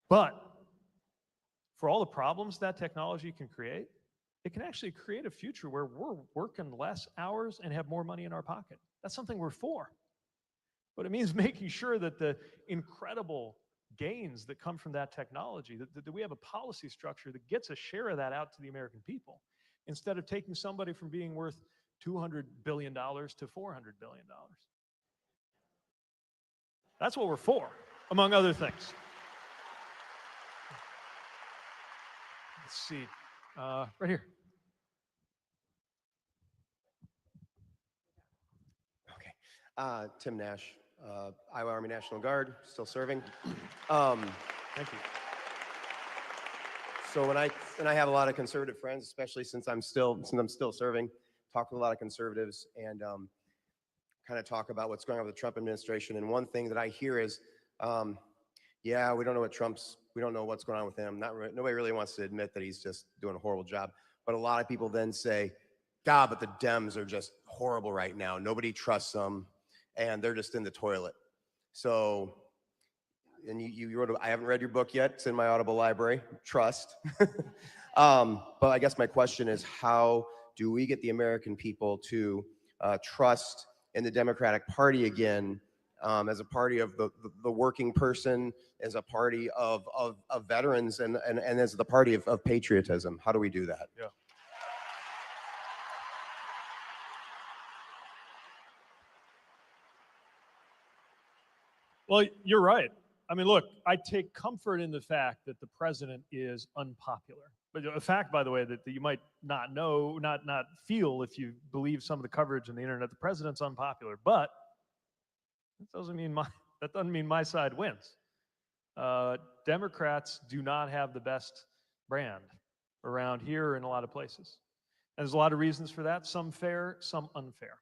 But for all the problems that technology can create, it can actually create a future where we're working less hours and have more money in our pocket. That's something we're for. But it means making sure that the incredible gains that come from that technology, that we have a policy structure that gets a share of that out to the American people, instead of taking somebody from being worth $200 billion to $400 billion. That's what we're for, among other things. Let's see, right here. Okay, Tim Nash, Iowa Army National Guard, still serving. Thank you. So when I have a lot of conservative friends, especially since I'm still serving, talk with a lot of conservatives and kind of talk about what's going on with the Trump administration. And one thing that I hear is, yeah, we don't know what's going on with him. Nobody really wants to admit that he's just doing a horrible job. But a lot of people then say, God, but the Dems are just horrible right now. Nobody trusts them, and they're just in the toilet. So, and you wrote, I haven't read your book yet. It's in my Audible library, Trust. But I guess my question is, how do we get the American people to trust in the Democratic Party again, as a party of the working person, as a party of veterans, and as the party of patriotism? How do we do that? Yeah. Well, you're right. I mean, look, I take comfort in the fact that the president is unpopular. But a fact, by the way, that you might not know, not feel if you believe some of the coverage on the internet. The president's unpopular, but that doesn't mean my side wins. Democrats do not have the best brand around here and a lot of places. And there's a lot of reasons for that, some fair, some unfair.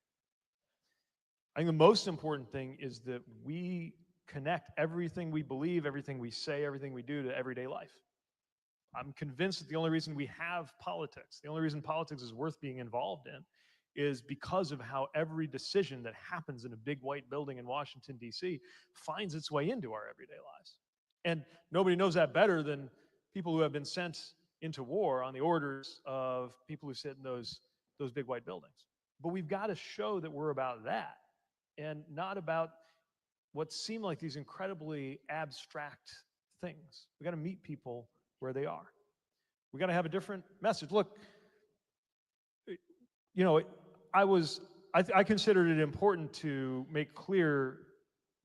I think the most important thing is that we connect everything we believe, everything we say, everything we do to everyday life. I'm convinced that the only reason we have politics, the only reason politics is worth being involved in, is because of how every decision that happens in a big white building in Washington, D.C. finds its way into our everyday lives. And nobody knows that better than people who have been sent into war on the orders of people who sit in those big white buildings. But we've got to show that we're about that and not about what seem like these incredibly abstract things. We got to meet people where they are. We got to have a different message. Look, you know, I was I considered it important to make clear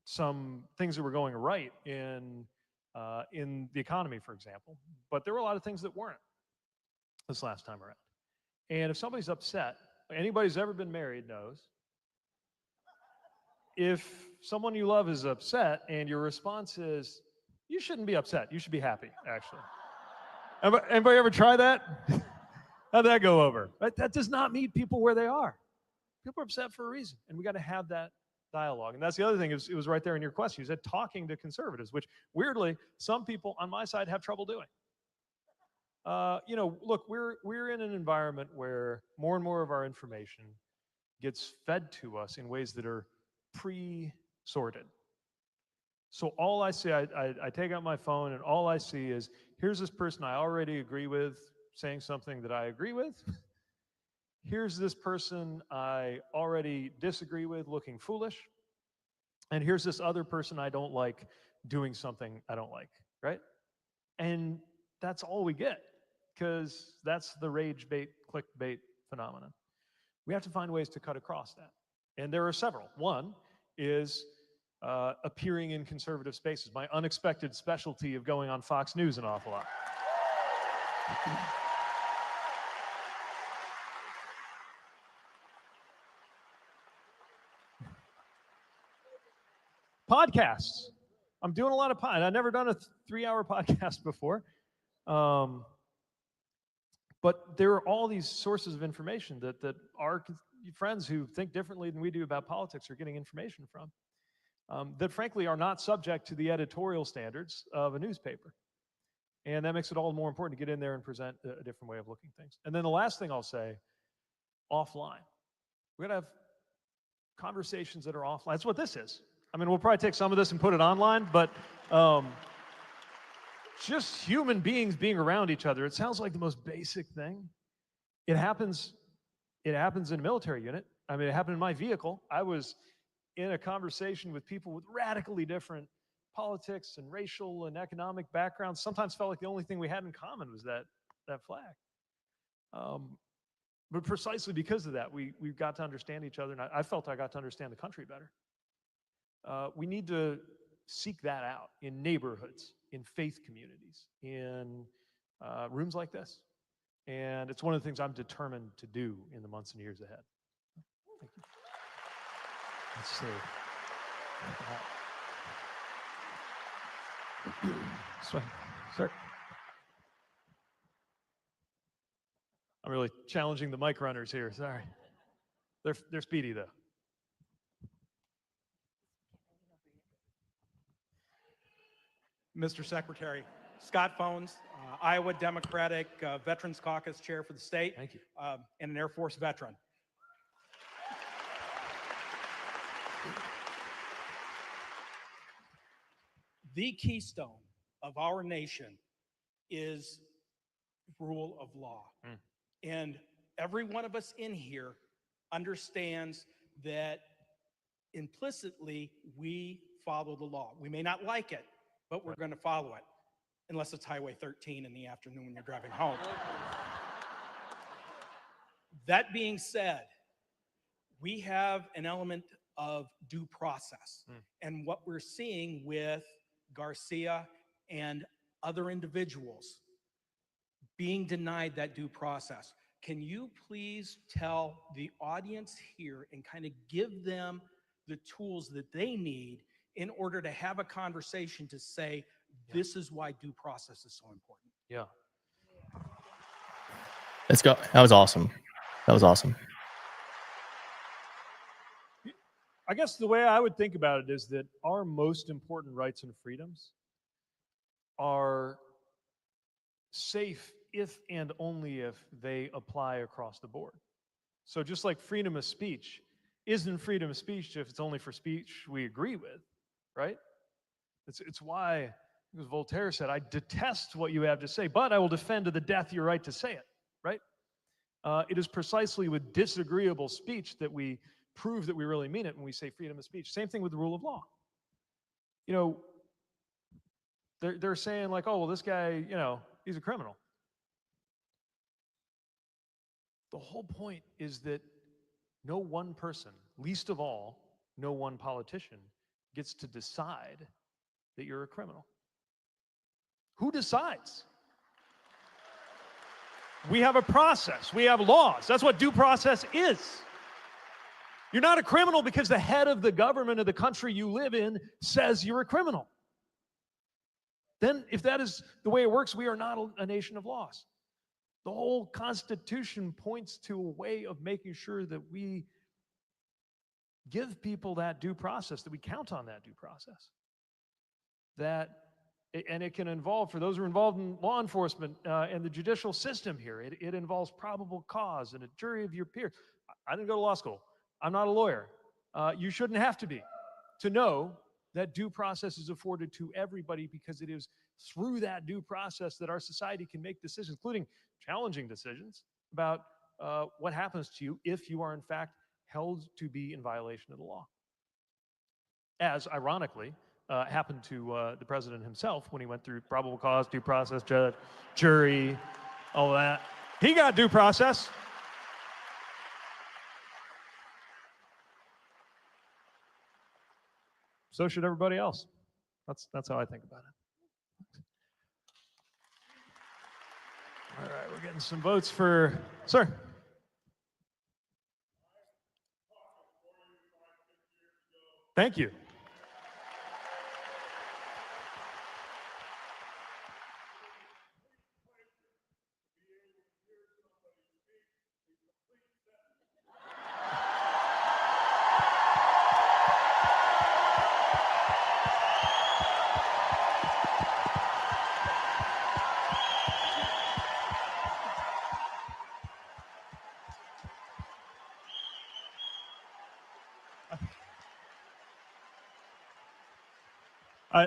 some things that were going right in the economy, for example. But there were a lot of things that weren't this last time around. And if somebody's upset, anybody who's ever been married knows, if someone you love is upset and your response is, you shouldn't be upset, you should be happy, actually. Anybody ever try that? How'd that go over? That does not meet people where they are. People are upset for a reason, and we got to have that dialogue. And that's the other thing, it was right there in your question. You said talking to conservatives, which weirdly, some people on my side have trouble doing. Look, we're in an environment where more and more of our information gets fed to us in ways that are pre-sorted. So all I see, I take out my phone and all I see is, here's this person I already agree with saying something that I agree with. Here's this person I already disagree with looking foolish. And here's this other person I don't like doing something I don't like, right? And that's all we get, because that's the rage bait, clickbait phenomenon. We have to find ways to cut across that. And there are several. One is appearing in conservative spaces, my unexpected specialty of going on Fox News an awful lot. Podcasts. I'm doing a lot of podcasts. I've never done a 3-hour podcast before. But there are all these sources of information that our friends who think differently than we do about politics are getting information from, that frankly are not subject to the editorial standards of a newspaper. And that makes it all the more important to get in there and present a different way of looking at things. And then the last thing I'll say, offline. We're gonna have conversations that are offline. That's what this is. I mean, we'll probably take some of this and put it online, but just human beings being around each other. It sounds like the most basic thing. It happens in a military unit. I mean, it happened in my vehicle. I was in a conversation with people with radically different politics and racial and economic backgrounds. Sometimes felt like the only thing we had in common was that flag. But precisely because of that, we got to understand each other, and I felt I got to understand the country better. We need to seek that out in neighborhoods, in faith communities, in rooms like this. And it's one of the things I'm determined to do in the months and years ahead. Thank you. Let's see. Sir. I'm really challenging the mic runners here, sorry. They're speedy though. Mr. Secretary, Scott Phones, Iowa Democratic Veterans Caucus Chair for the state. Thank you. And an Air Force veteran. The keystone of our nation is rule of law. And every one of us in here understands that implicitly we follow the law. We may not like it, but we're going to follow it, unless it's Highway 13 in the afternoon when you're driving home. That being said, we have an element of due process. And what we're seeing with Garcia and other individuals being denied that due process. Can you please tell the audience here and kind of give them the tools that they need in order to have a conversation to say, this is why due process is so important? Yeah. Let's go. That was awesome. That was awesome. I guess the way I would think about it is that our most important rights and freedoms are safe if and only if they apply across the board. So just like freedom of speech isn't freedom of speech if it's only for speech we agree with, right? It's why, as Voltaire said, I detest what you have to say, but I will defend to the death your right to say it, right? It is precisely with disagreeable speech that we prove that we really mean it when we say freedom of speech. Same thing with the rule of law. You know, they're saying like, oh, well, this guy, you know, he's a criminal. The whole point is that No one person, least of all, no one politician, gets to decide that you're a criminal. Who decides? We have a process. We have laws. That's what due process is. You're not a criminal because the head of the government of the country you live in says you're a criminal. Then, if that is the way it works, we are not a nation of laws. The whole Constitution points to a way of making sure that we give people that due process, that we count on that due process. And it can involve, for those who are involved in law enforcement and the judicial system here, it involves probable cause and a jury of your peers. I didn't go to law school. I'm not a lawyer. You shouldn't have to be to know that due process is afforded to everybody, because it is through that due process that our society can make decisions, including challenging decisions about what happens to you if you are in fact held to be in violation of the law. As, ironically, happened to the president himself when he went through probable cause, due process, judge, jury, all that. He got due process. So should everybody else. That's how I think about it. All right, we're getting some votes for, sir. Thank you.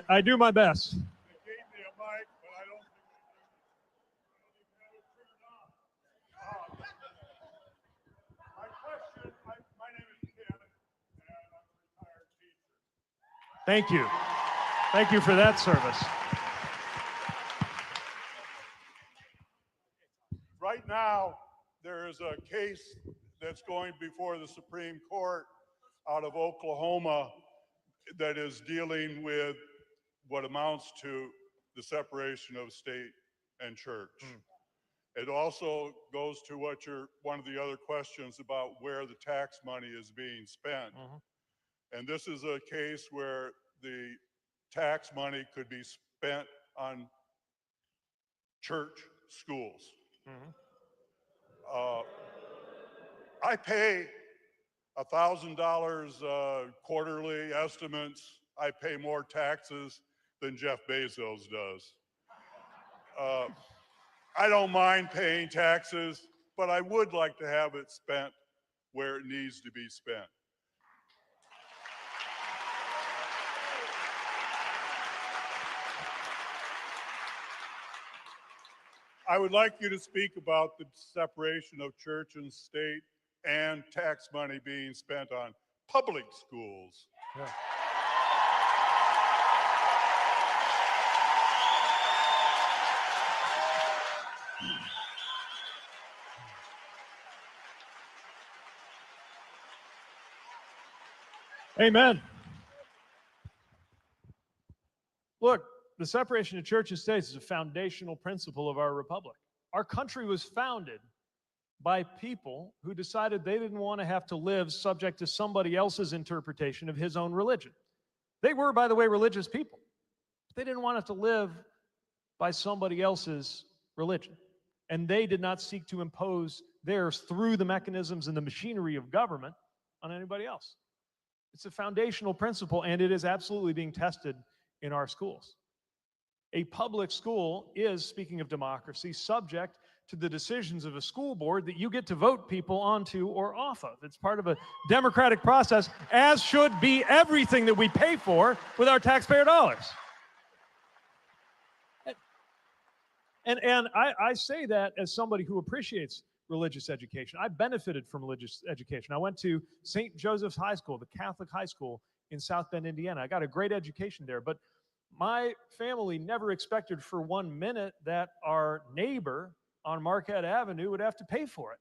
I do my best. Thank you. Thank you for that service. Right now, there is a case that's going before the Supreme Court out of Oklahoma that is dealing with what amounts to the separation of state and church. It also goes to one of the other questions about where the tax money is being spent. And this is a case where the tax money could be spent on church schools. I pay $1,000 quarterly estimates. I pay more taxes than Jeff Bezos does. I don't mind paying taxes, but I would like to have it spent where it needs to be spent. I would like you to speak about the separation of church and state and tax money being spent on public schools. Yeah. Amen. Look, the separation of church and state is a foundational principle of our republic. Our country was founded by people who decided they didn't want to have to live subject to somebody else's interpretation of his own religion. They were, by the way, religious people, but they didn't want to have to live by somebody else's religion. And they did not seek to impose theirs through the mechanisms and the machinery of government on anybody else. It's a foundational principle, and it is absolutely being tested in our schools. A public school is, speaking of democracy, subject to the decisions of a school board that you get to vote people onto or off of. It's part of a democratic process, as should be everything that we pay for with our taxpayer dollars. And I say that as somebody who appreciates religious education. I benefited from religious education. I went to St. Joseph's High School, the Catholic high school in South Bend, Indiana. I got a great education there, but my family never expected for 1 minute that our neighbor on Marquette Avenue would have to pay for it.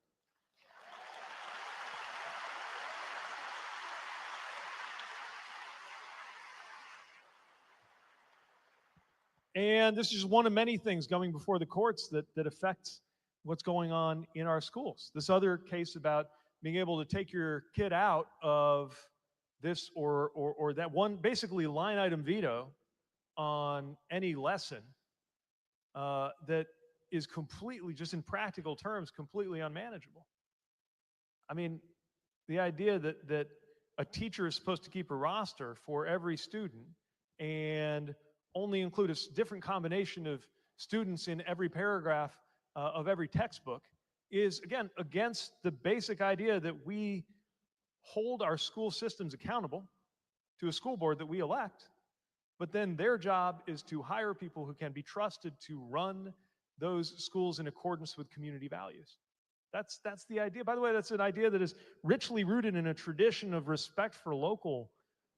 And this is just one of many things going before the courts that affect what's going on in our schools. This other case about being able to take your kid out of this or that one, basically line item veto on any lesson that is completely, just in practical terms, completely unmanageable. I mean, the idea that a teacher is supposed to keep a roster for every student and only include a different combination of students in every paragraph of every textbook is, again, against the basic idea that we hold our school systems accountable to a school board that we elect, but then their job is to hire people who can be trusted to run those schools in accordance with community values. That's the idea. By the way, that's an idea that is richly rooted in a tradition of respect for local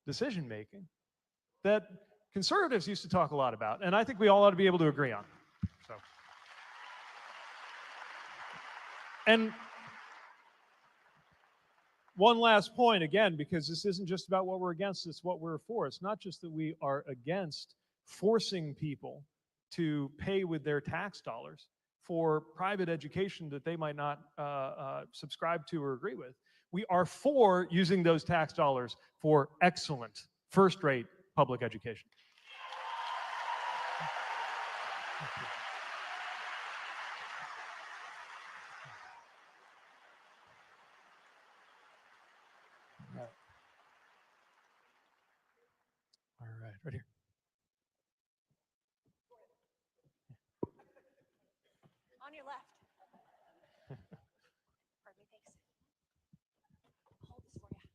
decision making that conservatives used to talk a lot about, and I think we all ought to be able to agree on. So, and one last point, again, because this isn't just about what we're against, it's what we're for. It's not just that we are against forcing people to pay with their tax dollars for private education that they might not subscribe to or agree with. We are for using those tax dollars for excellent, first-rate public education. All right, right here. On your left. Pardon me, thanks. Hold this for you.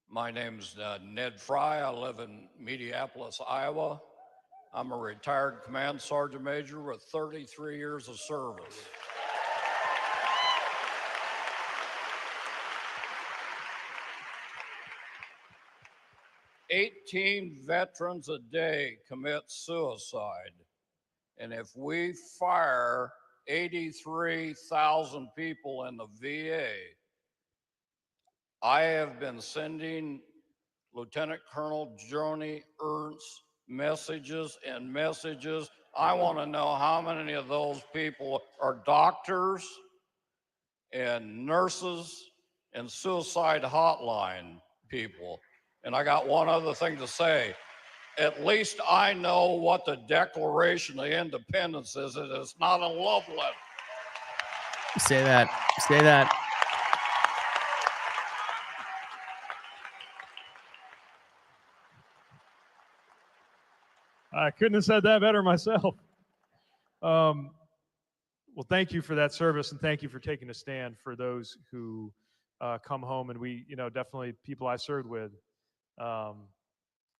My name's Ned Fry. I live in Mediapolis, Iowa. I'm a retired command sergeant major with 33 years of service. "18 veterans a day commit suicide. And if we fire 83,000 people in the VA, I have been sending Lieutenant Colonel Joni Ernst messages and messages. I want to know how many of those people are doctors and nurses and suicide hotline people. And I got one other thing to say. At least I know what the Declaration of Independence is. It is not a love letter. Say that. Say that. I couldn't have said that better myself. Well, thank you for that service, and thank you for taking a stand for those who come home. And we, definitely people I served with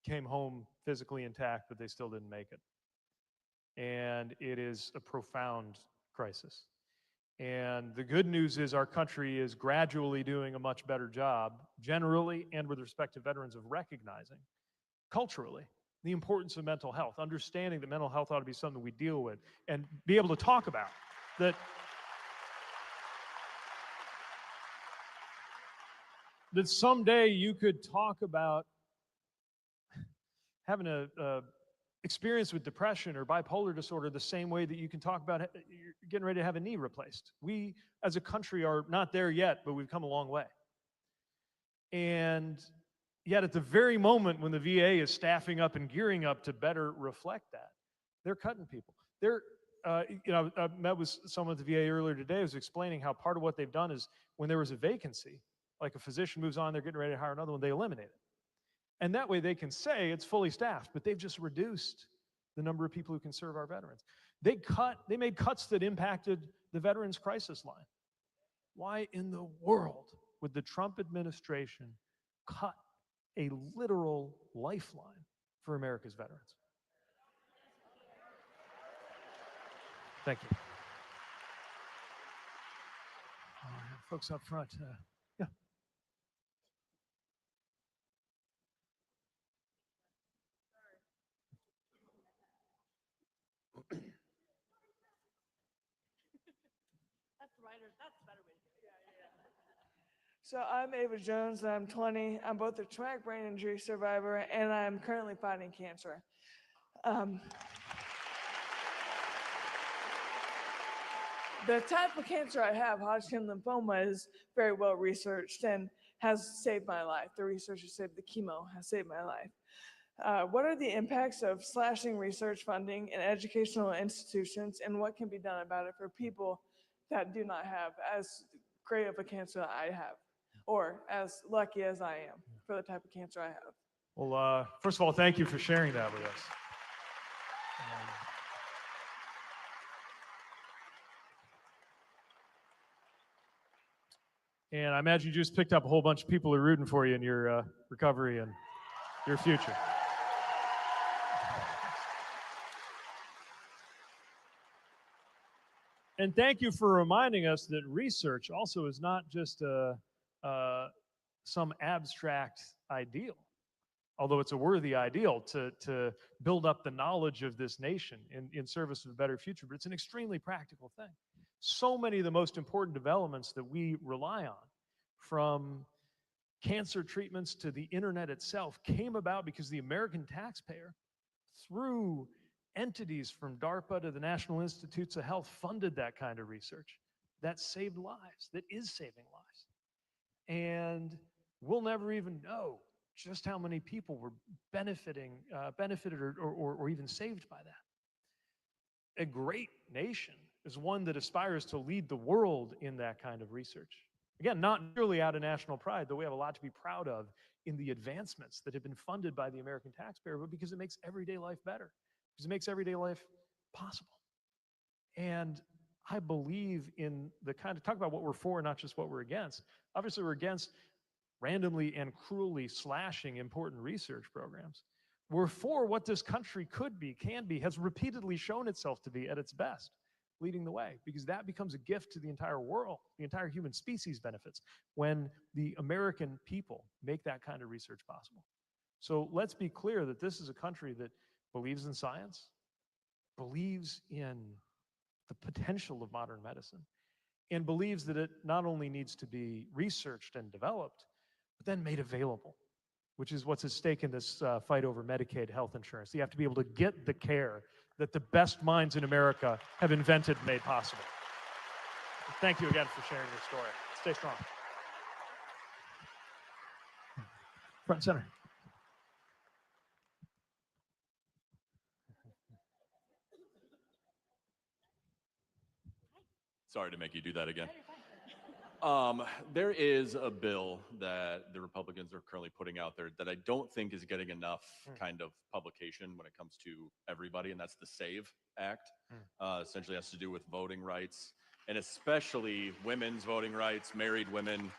came home physically intact, but they still didn't make it. And it is a profound crisis. And the good news is our country is gradually doing a much better job, generally and with respect to veterans, of recognizing culturally the importance of mental health, understanding that mental health ought to be something we deal with and be able to talk about. That someday you could talk about having a experience with depression or bipolar disorder the same way that you can talk about you're getting ready to have a knee replaced. We, as a country, are not there yet, but we've come a long way. And yet at the very moment when the VA is staffing up and gearing up to better reflect that, they're cutting people. I met with someone at the VA earlier today who was explaining how part of what they've done is when there was a vacancy, like a physician moves on, they're getting ready to hire another one, they eliminate it. And that way they can say it's fully staffed, but they've just reduced the number of people who can serve our veterans. They made cuts that impacted the Veterans Crisis Line. Why in the world would the Trump administration cut a literal lifeline for America's veterans? Thank you. All right, folks up front. Yeah. So I'm Ava Jones, and I'm 20. I'm both a traumatic brain injury survivor, and I'm currently fighting cancer. The type of cancer I have, Hodgkin lymphoma, is very well researched and has saved my life. The research has saved the chemo, has saved my life. What are the impacts of slashing research funding in educational institutions, and what can be done about it for people that do not have as great of a cancer that I have, or as lucky as I am for the type of cancer I have? Well, first of all, thank you for sharing that with us. And I imagine you just picked up a whole bunch of people who are rooting for you in your recovery and your future. And thank you for reminding us that research also is not just some abstract ideal, although it's a worthy ideal to build up the knowledge of this nation in service of a better future, but it's an extremely practical thing. So many of the most important developments that we rely on, from cancer treatments to the internet itself, came about because the American taxpayer, through entities from DARPA to the National Institutes of Health, funded that kind of research that saved lives, that is saving lives. And we'll never even know just how many people were benefited or even saved by that. A great nation is one that aspires to lead the world in that kind of research. Again, not merely out of national pride, though we have a lot to be proud of in the advancements that have been funded by the American taxpayer, but because it makes everyday life better, because it makes everyday life possible. And I believe in the kind of, talk about what we're for, not just what we're against. Obviously, we're against randomly and cruelly slashing important research programs. We're for what this country could be, can be, has repeatedly shown itself to be at its best, leading the way, because that becomes a gift to the entire world. The entire human species benefits when the American people make that kind of research possible. So let's be clear that this is a country that believes in science, believes in the potential of modern medicine, and believes that it not only needs to be researched and developed, but then made available, which is what's at stake in this fight over Medicaid health insurance. You have to be able to get the care that the best minds in America have invented and made possible. Thank you again for sharing your story. Stay strong. Front and center. Sorry to make you do that again. There is a bill that the Republicans are currently putting out there that I don't think is getting enough kind of publication when it comes to everybody, and that's the SAVE Act. Essentially has to do with voting rights, and especially women's voting rights, married women,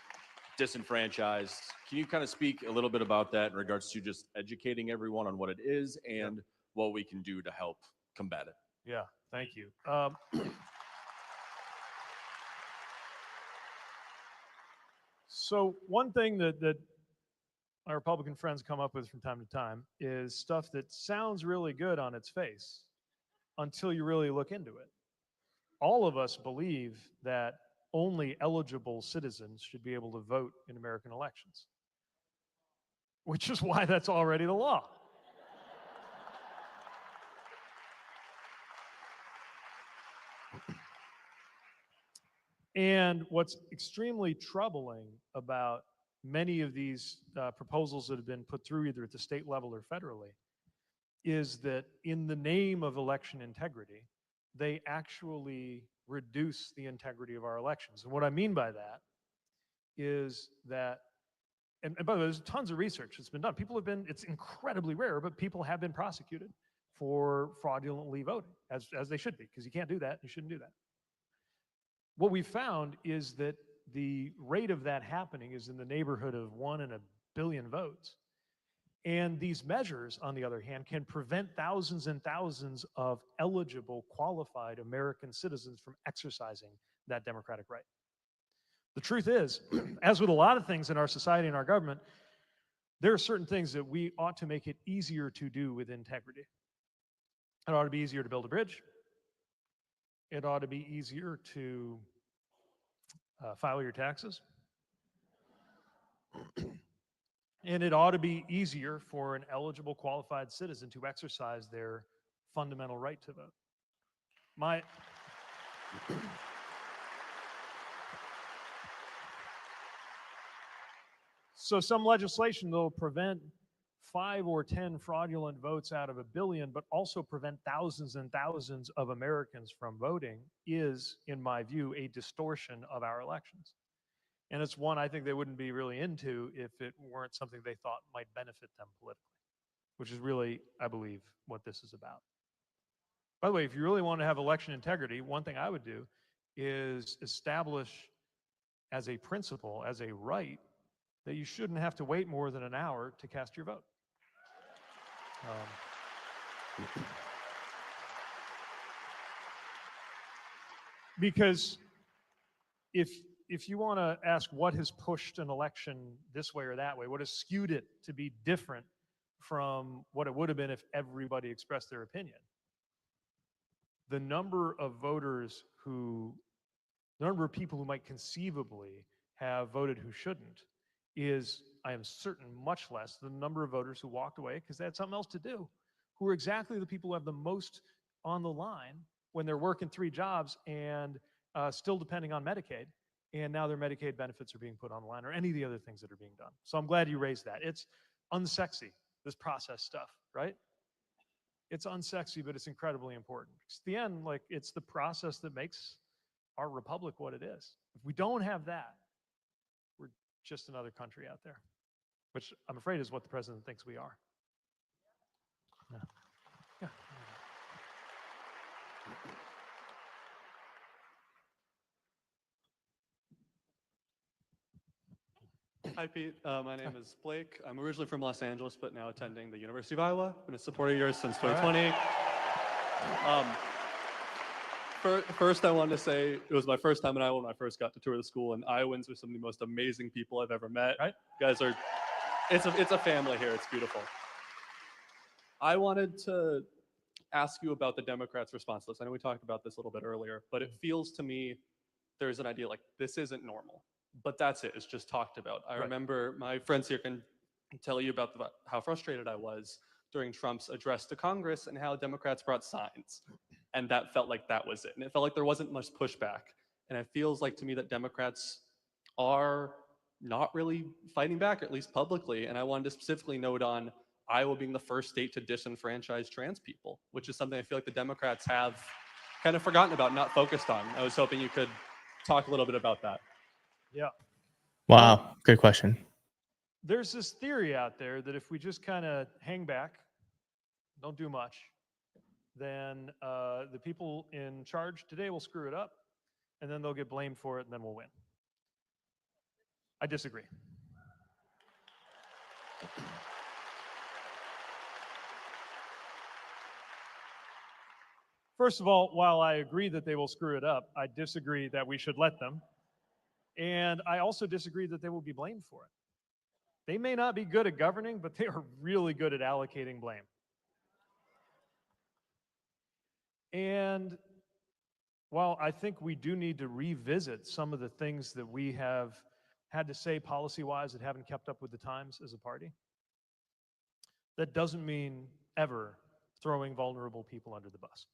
disenfranchised. Can you kind of speak a little bit about that in regards to just educating everyone on what it is and what we can do to help combat it? Yeah, thank you. So one thing that my Republican friends come up with from time to time is stuff that sounds really good on its face until you really look into it. All of us believe that only eligible citizens should be able to vote in American elections, which is why that's already the law. And what's extremely troubling about many of these proposals that have been put through either at the state level or federally is that in the name of election integrity, they actually reduce the integrity of our elections. And what I mean by that is that, and by the way, there's tons of research that's been done. People have been, it's incredibly rare, but people have been prosecuted for fraudulently voting, as they should be, because you can't do that, you shouldn't do that. What we found is that the rate of that happening is in the neighborhood of 1 in a billion votes. And these measures, on the other hand, can prevent thousands and thousands of eligible, qualified American citizens from exercising that democratic right. The truth is, as with a lot of things in our society and our government, there are certain things that we ought to make it easier to do with integrity. It ought to be easier to build a bridge. It ought to be easier to file your taxes. And it ought to be easier for an eligible, qualified citizen to exercise their fundamental right to vote. So some legislation that will prevent 5 or 10 fraudulent votes out of a billion, but also prevent thousands and thousands of Americans from voting is, in my view, a distortion of our elections. And it's one I think they wouldn't be really into if it weren't something they thought might benefit them politically, which is really, I believe, what this is about. By the way, if you really want to have election integrity, one thing I would do is establish as a principle, as a right, that you shouldn't have to wait more than an hour to cast your vote. Because if you want to ask what has pushed an election this way or that way, what has skewed it to be different from what it would have been if everybody expressed their opinion, the number of people who might conceivably have voted who shouldn't is, I am certain, much less than the number of voters who walked away because they had something else to do, who are exactly the people who have the most on the line when they're working 3 jobs and still depending on Medicaid, and now their Medicaid benefits are being put on the line, or any of the other things that are being done. So I'm glad you raised that. It's unsexy, this process stuff, right? It's unsexy, but it's incredibly important. Because at the end, like, it's the process that makes our republic what it is. If we don't have that, we're just another country out there, which I'm afraid is what the president thinks we are. Yeah. Yeah. Hi, Pete. My name is Blake. I'm originally from Los Angeles, but now attending the University of Iowa. I've been a supporter of yours since 2020. First, I wanted to say it was my first time in Iowa when I first got to tour the school, and Iowans are some of the most amazing people I've ever met. Right. You guys are, it's a family here. It's beautiful. I wanted to ask you about the Democrats' response to this. I know we talked about this a little bit earlier, but it feels to me there's an idea like this isn't normal, but that's it. It's just talked about. I remember my friends here can tell you about how frustrated I was during Trump's address to Congress and how Democrats brought signs. And that felt like that was it. And it felt like there wasn't much pushback. And it feels like to me that Democrats are not really fighting back, at least publicly. And I wanted to specifically note on Iowa being the first state to disenfranchise trans people, which is something I feel like the Democrats have kind of forgotten about, not focused on. I was hoping you could talk a little bit about that. Yeah. Wow, good question. There's this theory out there that if we just kind of hang back, don't do much, then the people in charge today will screw it up, and then they'll get blamed for it, and then we'll win. I disagree. First of all, while I agree that they will screw it up, I disagree that we should let them. And I also disagree that they will be blamed for it. They may not be good at governing, but they are really good at allocating blame. And while I think we do need to revisit some of the things that we have had to say policy-wise that haven't kept up with the times as a party, that doesn't mean ever throwing vulnerable people under the bus.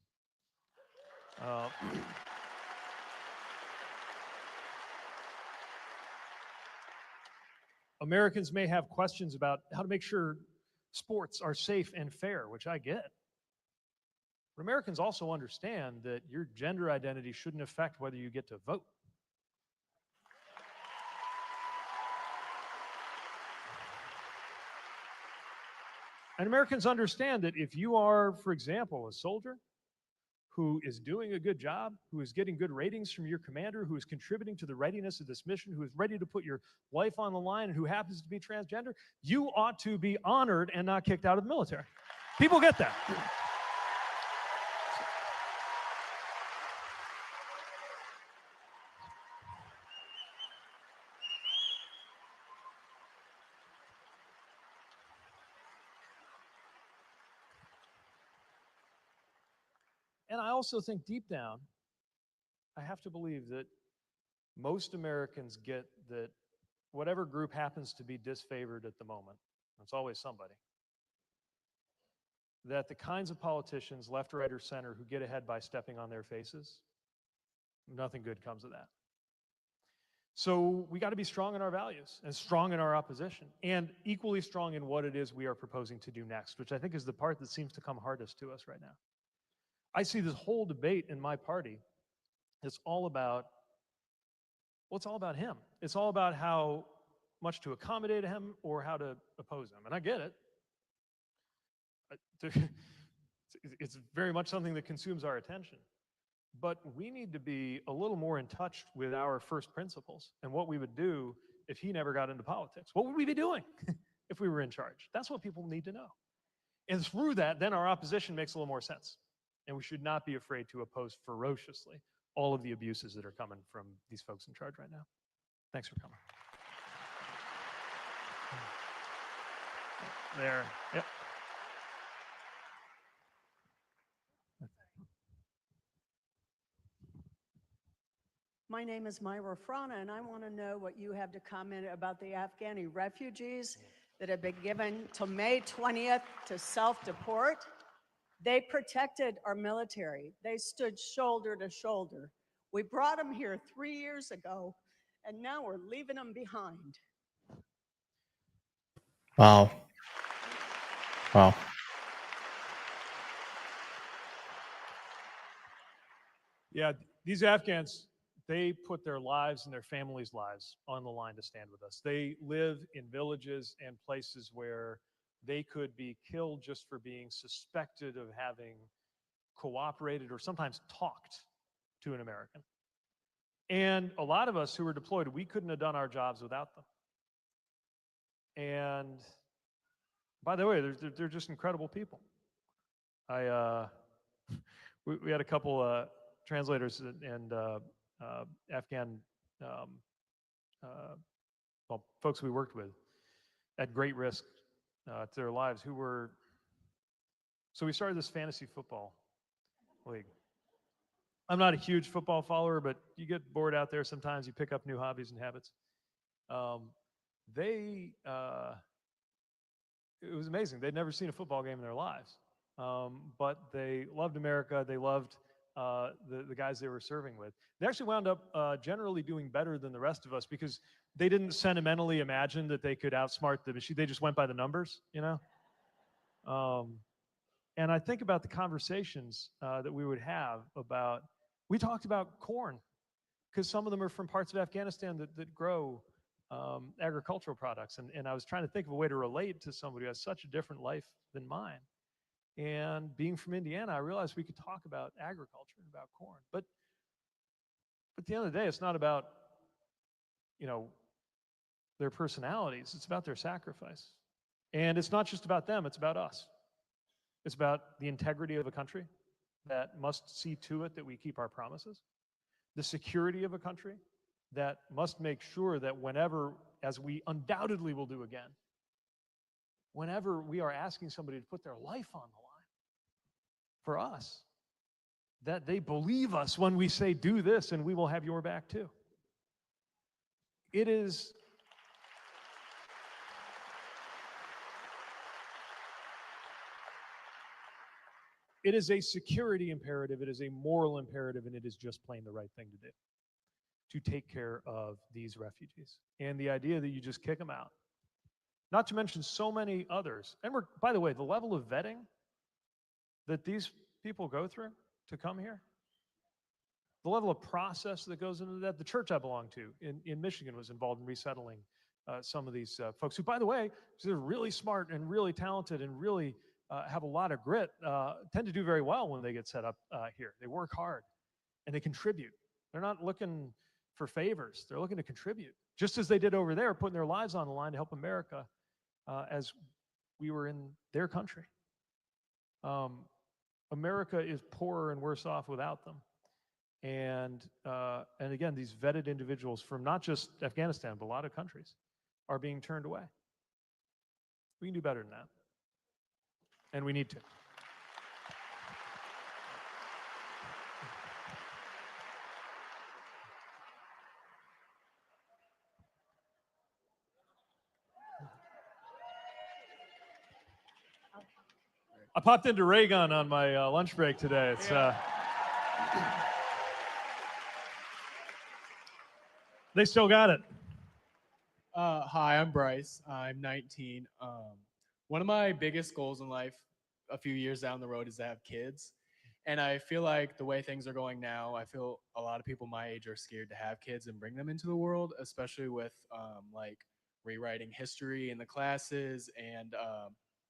Americans may have questions about how to make sure sports are safe and fair, which I get. But Americans also understand that your gender identity shouldn't affect whether you get to vote. And Americans understand that if you are, for example, a soldier who is doing a good job, who is getting good ratings from your commander, who is contributing to the readiness of this mission, who is ready to put your life on the line, and who happens to be transgender, you ought to be honored and not kicked out of the military. People get that. And I also think deep down, I have to believe that most Americans get that whatever group happens to be disfavored at the moment, it's always somebody, that the kinds of politicians, left, right, or center, who get ahead by stepping on their faces, nothing good comes of that. So we got to be strong in our values and strong in our opposition and equally strong in what it is we are proposing to do next, which I think is the part that seems to come hardest to us right now. I see this whole debate in my party. It's all about, well, it's all about him. It's all about how much to accommodate him or how to oppose him. And I get it. It's very much something that consumes our attention. But we need to be a little more in touch with our first principles and what we would do if he never got into politics. What would we be doing if we were in charge? That's what people need to know. And through that, then our opposition makes a little more sense. And we should not be afraid to oppose ferociously all of the abuses that are coming from these folks in charge right now. Thanks for coming. There. Yep. My name is Myra Frana, and I want to know what you have to comment about the Afghani refugees that have been given till May 20th to self-deport. They protected our military. They stood shoulder to shoulder. We brought them here 3 years ago, and now we're leaving them behind. Wow. Wow. Yeah, these Afghans, they put their lives and their families' lives on the line to stand with us. They live in villages and places where they could be killed just for being suspected of having cooperated or sometimes talked to an American. And a lot of us who were deployed, we couldn't have done our jobs without them. And by the way, they're just incredible people. We had a couple translators and Afghan well, folks we worked with at great risk to their lives who were, so we started this fantasy football league. I'm not a huge football follower, but you get bored out there sometimes, you pick up new hobbies and habits. It was amazing. They'd never seen a football game in their lives, but they loved America. They loved the guys they were serving with. They actually wound up generally doing better than the rest of us because they didn't sentimentally imagine that they could outsmart the machine. They just went by the numbers, you know? And I think about the conversations that we would have about, we talked about corn because some of them are from parts of Afghanistan that grow agricultural products. And I was trying to think of a way to relate to somebody who has such a different life than mine. And being from Indiana, I realized we could talk about agriculture and about corn. But at the end of the day, it's not about, you know, their personalities. It's about their sacrifice. And it's not just about them, it's about us. It's about the integrity of a country that must see to it that we keep our promises. The security of a country that must make sure that whenever, as we undoubtedly will do again, whenever we are asking somebody to put their life on the line for us, that they believe us when we say, do this and we will have your back too. It is a security imperative, it is a moral imperative, and it is just plain the right thing to do, to take care of these refugees. And the idea that you just kick them out, not to mention so many others. And we're, by the way, the level of vetting that these people go through to come here, the level of process that goes into that. The church I belong to in Michigan was involved in resettling some of these folks who, by the way, they're really smart and really talented and really have a lot of grit, tend to do very well when they get set up here. They work hard and they contribute. They're not looking for favors. They're looking to contribute, just as they did over there, putting their lives on the line to help America as we were in their country. America is poorer and worse off without them. And again, these vetted individuals from not just Afghanistan, but a lot of countries are being turned away. We can do better than that. And we need to. I popped into Raygun on my lunch break today. It's They still got it. Hi, I'm Bryce. I'm 19. One of my biggest goals in life a few years down the road is to have kids. And I feel like the way things are going now, I feel a lot of people my age are scared to have kids and bring them into the world, especially with like rewriting history in the classes and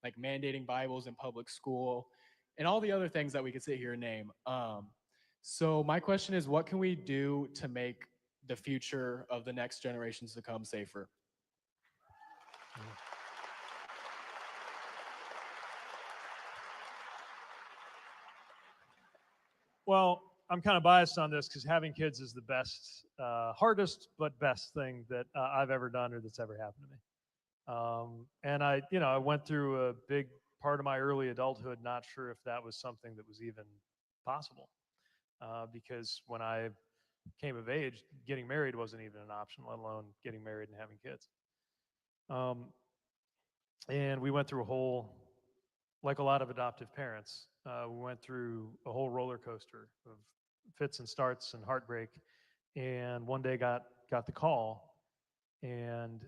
like mandating Bibles in public school and all the other things that we could sit here and name. So my question is, what can we do to make the future of the next generations to come safer? Well, I'm kind of biased on this because having kids is the best, hardest but best thing that I've ever done or that's ever happened to me. And I went through a big part of my early adulthood not sure if that was something that was even possible. Because when I came of age, getting married wasn't even an option, let alone getting married and having kids. And we went through a whole, like a lot of adoptive parents, we went through a whole roller coaster of fits and starts and heartbreak. And one day got the call, and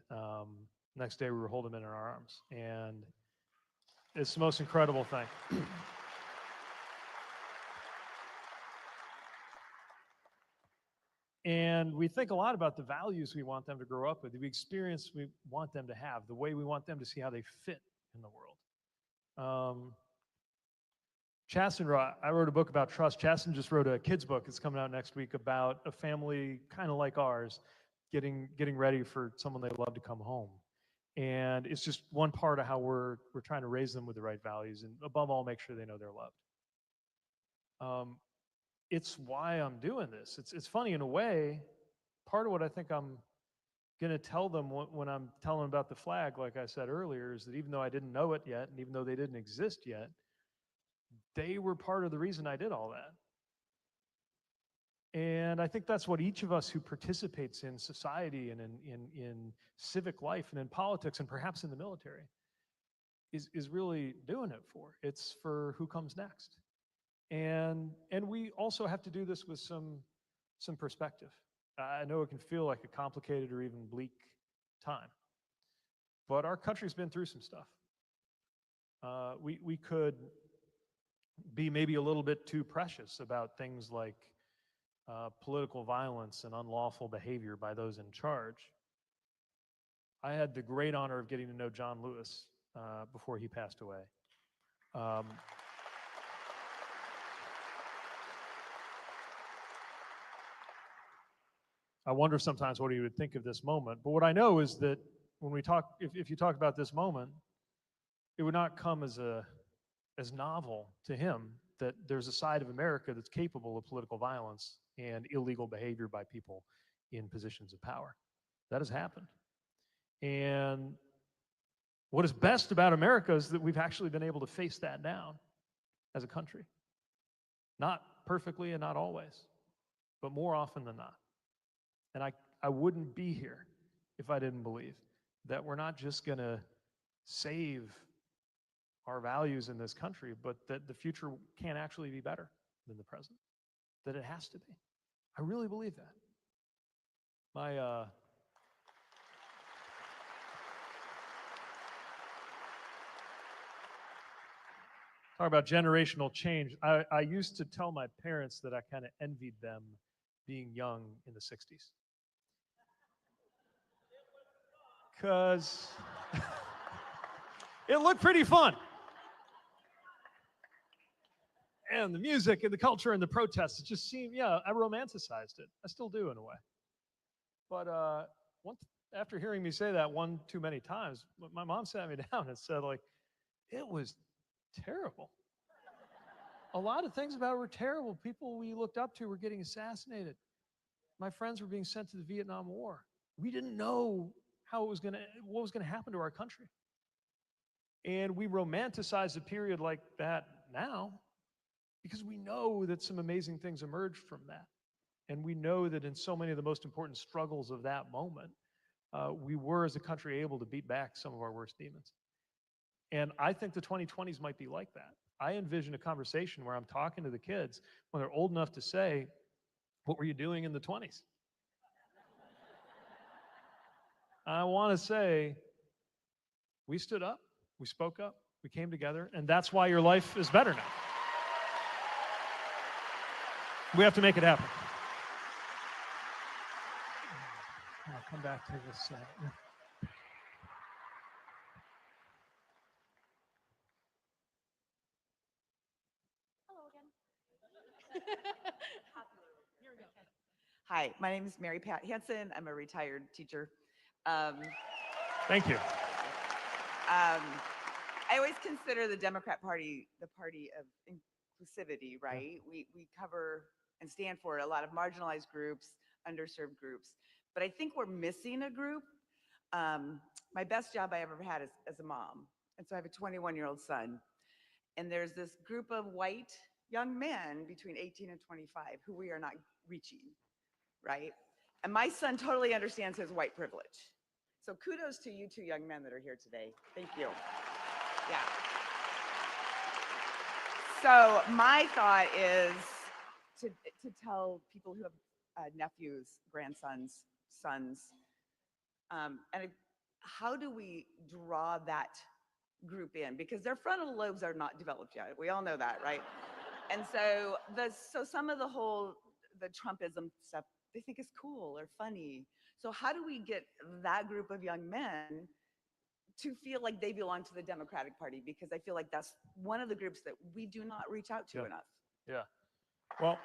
next day we were holding him in our arms. And it's the most incredible thing. And we think a lot about the values we want them to grow up with, the experience we want them to have, the way we want them to see how they fit in the world. Chasten I wrote a book about trust. Chasten just wrote a kid's book. It's coming out next week about a family kind of like ours getting ready for someone they love to come home. And it's just one part of how we're trying to raise them with the right values and above all, make sure they know they're loved. It's why I'm doing this. It's funny in a way. Part of what I think I'm going to tell them when I'm telling them about the flag, like I said earlier, is that even though I didn't know it yet, and even though they didn't exist yet, they were part of the reason I did all that. And I think that's what each of us who participates in society and in civic life and in politics and perhaps in the military is really doing it for. It's for who comes next. And we also have to do this with some perspective. I know it can feel like a complicated or even bleak time, but our country's been through some stuff. We could be maybe a little bit too precious about things like political violence and unlawful behavior by those in charge. I had the great honor of getting to know John Lewis before he passed away. I wonder sometimes what he would think of this moment. But what I know is that when we talk, if you talk about this moment, it would not come as novel to him that there's a side of America that's capable of political violence and illegal behavior by people in positions of power. That has happened. And what is best about America is that we've actually been able to face that down as a country. Not perfectly and not always, but more often than not. And I wouldn't be here if I didn't believe that we're not just going to save our values in this country, but that the future can actually be better than the present, that it has to be. I really believe that. Talk about generational change. I used to tell my parents that I kind of envied them being young in the 60s. Because it looked pretty fun. And the music and the culture and the protests, it just seemed, I romanticized it. I still do in a way. But after hearing me say that one too many times, my mom sat me down and said, like, it was terrible. A lot of things about it were terrible. People we looked up to were getting assassinated. My friends were being sent to the Vietnam War. We didn't know what was going to happen to our country. And we romanticize a period like that now because we know that some amazing things emerged from that. And we know that in so many of the most important struggles of that moment, we were as a country able to beat back some of our worst demons. And I think the 2020s might be like that. I envision a conversation where I'm talking to the kids when they're old enough to say, what were you doing in the 20s? I want to say we stood up, we spoke up, we came together, and that's why your life is better now. We have to make it happen. I'll come back to this. Hi, my name is Mary Pat Hansen. I'm a retired teacher. Thank you. I always consider the Democrat Party the party of inclusivity, right? We cover and stand for a lot of marginalized groups, underserved groups. But I think we're missing a group. My best job I ever had is as a mom. And so I have a 21-year-old son. And there's this group of white young men between 18 and 25 who we are not reaching, right? And my son totally understands his white privilege. So kudos to you two young men that are here today. Thank you. Yeah. So my thought is to tell people who have nephews, grandsons, sons, how do we draw that group in? Because their frontal lobes are not developed yet. We all know that, right? And so some of the Trumpism stuff, they think is cool or funny. So how do we get that group of young men to feel like they belong to the Democratic Party? Because I feel like that's one of the groups that we do not reach out to enough. Yeah. Well,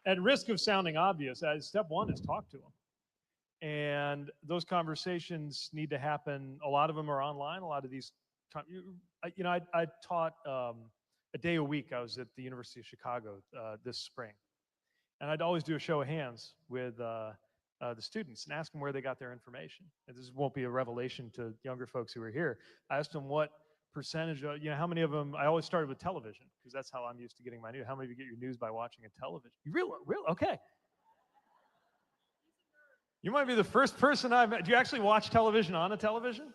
at risk of sounding obvious, step one is talk to them. And those conversations need to happen. A lot of them are online. A lot of these, I taught a day a week. I was at the University of Chicago this spring. And I'd always do a show of hands with the students and ask them where they got their information. And this won't be a revelation to younger folks who are here. I asked them what percentage of, how many of them, I always started with television because that's how I'm used to getting my news. How many of you get your news by watching a television? You real? Okay. You might be the first person I've met. Do you actually watch television on a television?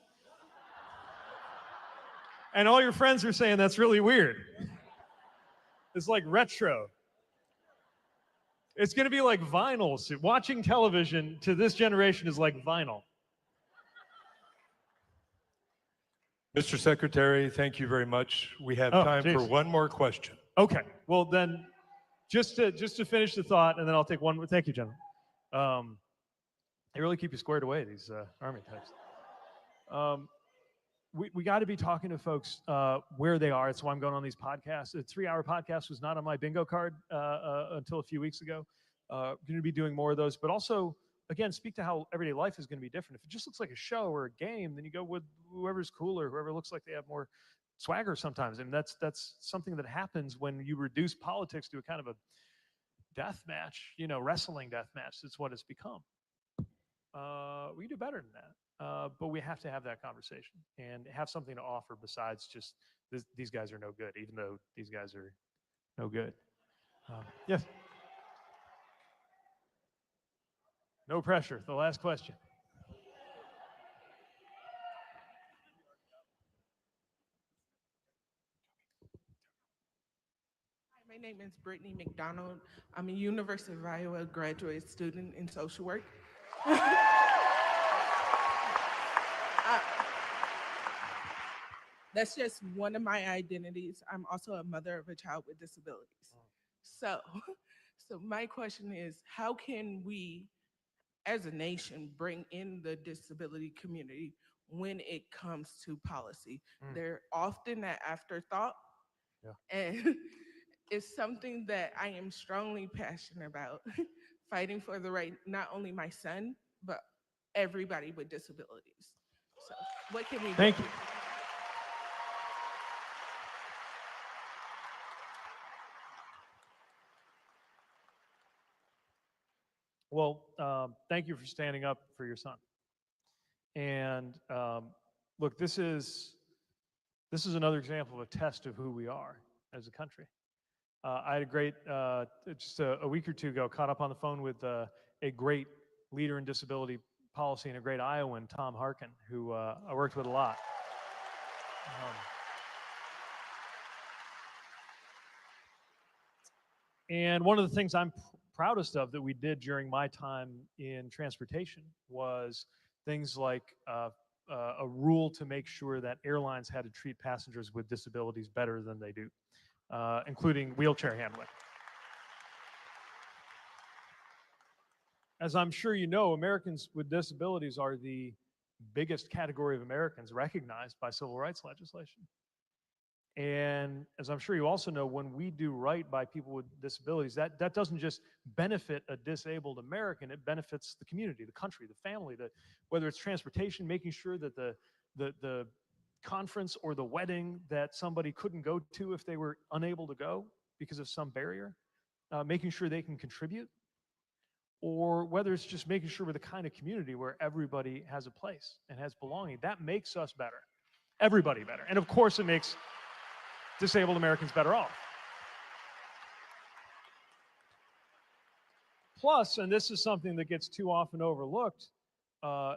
And all your friends are saying that's really weird. It's like retro. It's going to be like vinyl. So watching television to this generation is like vinyl. Mr. Secretary, thank you very much. We have time for one more question. Okay. Well, then, just to finish the thought, and then I'll take one more. Thank you, gentlemen. They really keep you squared away, these Army types. We got to be talking to folks where they are. That's why I'm going on these podcasts. A 3-hour podcast was not on my bingo card until a few weeks ago. Going to be doing more of those, but also, again, speak to how everyday life is going to be different. If it just looks like a show or a game, then you go with whoever's cooler, whoever looks like they have more swagger sometimes. And that's something that happens when you reduce politics to a kind of a death match, wrestling death match. That's what it's become. We can do better than that. But we have to have that conversation and have something to offer besides just these guys are no good, even though these guys are no good. Yes. No pressure. The last question. My name is Brittany McDonald. I'm a University of Iowa graduate student in social work. That's just one of my identities. I'm also a mother of a child with disabilities. So my question is, how can we, as a nation, bring in the disability community when it comes to policy? They're often an afterthought. Yeah. And it's something that I am strongly passionate about, fighting for the right, not only my son, but everybody with disabilities. So what can we do? Thank you. Well, thank you for standing up for your son. And look, this is another example of a test of who we are as a country. I had a great, just a week or two ago, caught up on the phone with a great leader in disability policy and a great Iowan, Tom Harkin, who I worked with a lot. And one of the things I'm proudest of that we did during my time in transportation was things like a rule to make sure that airlines had to treat passengers with disabilities better than they do, including wheelchair handling. As I'm sure you know, Americans with disabilities are the biggest category of Americans recognized by civil rights legislation. And as I'm sure you also know, when we do right by people with disabilities, that doesn't just benefit a disabled American, it benefits the community, the country, the family, whether it's transportation, making sure that the conference or the wedding that somebody couldn't go to if they were unable to go because of some barrier, making sure they can contribute, or whether it's just making sure we're the kind of community where everybody has a place and has belonging. That makes us better, everybody better. And of course, it makes disabled Americans better off. Plus, and this is something that gets too often overlooked, a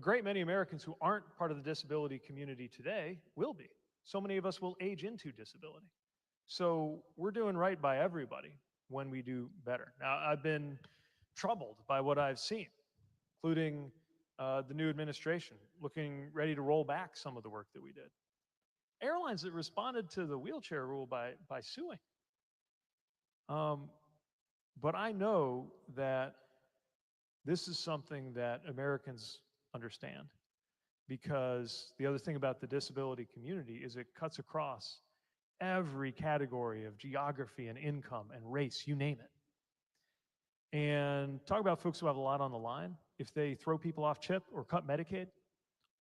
great many Americans who aren't part of the disability community today will be. So many of us will age into disability. So we're doing right by everybody when we do better. Now, I've been troubled by what I've seen, including the new administration looking ready to roll back some of the work that we did. Airlines that responded to the wheelchair rule by suing. But I know that this is something that Americans understand, because the other thing about the disability community is it cuts across every category of geography and income and race, you name it. And talk about folks who have a lot on the line. If they throw people off CHIP or cut Medicaid,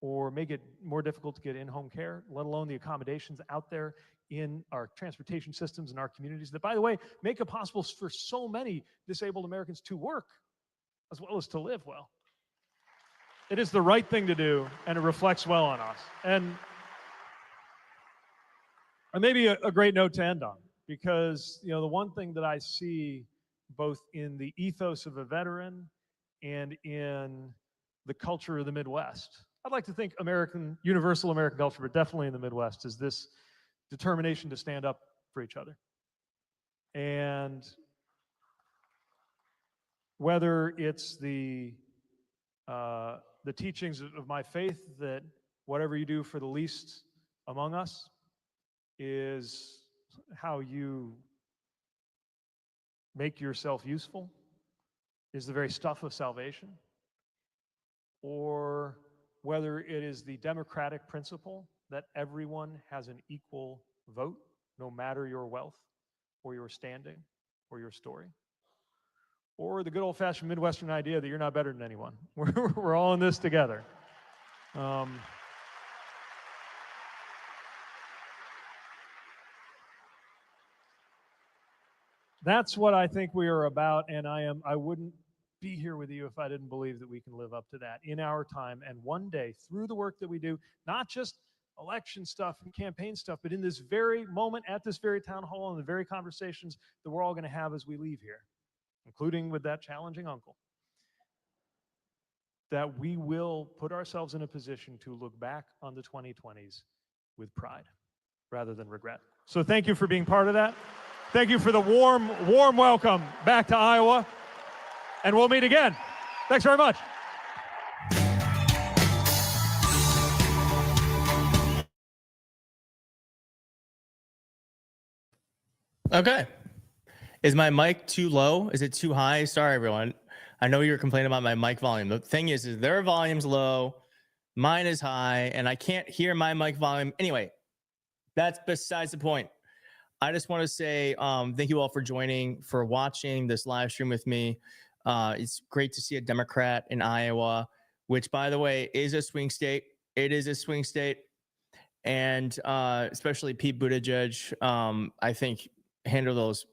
or make it more difficult to get in-home care, let alone the accommodations out there in our transportation systems and our communities that, by the way, make it possible for so many disabled Americans to work as well as to live well. It is the right thing to do, and it reflects well on us. And maybe a great note to end on, because the one thing that I see both in the ethos of a veteran and in the culture of the Midwest, I'd like to think universal American culture, but definitely in the Midwest, is this determination to stand up for each other. And whether it's the teachings of my faith that whatever you do for the least among us is how you make yourself useful, is the very stuff of salvation, or whether it is the democratic principle that everyone has an equal vote, no matter your wealth or your standing or your story, or the good old-fashioned Midwestern idea that you're not better than anyone. We're all in this together. That's what I think we are about, and I wouldn't be here with you if I didn't believe that we can live up to that in our time. And one day, through the work that we do, not just election stuff and campaign stuff, but in this very moment, at this very town hall, and the very conversations that we're all going to have as we leave here, including with that challenging uncle, that we will put ourselves in a position to look back on the 2020s with pride rather than regret. So thank you for being part of that. Thank you for the warm welcome back to Iowa. And we'll meet again. Thanks very much. Okay. Is my mic too low? Is it too high? Sorry, everyone. I know you're complaining about my mic volume. The thing is their volume's low, mine is high, and I can't hear my mic volume. Anyway, that's besides the point. I just want to say thank you all for joining, for watching this live stream with me. It's great to see a Democrat in Iowa, which, by the way, is a swing state. It is a swing state. And especially Pete Buttigieg, I think, handled those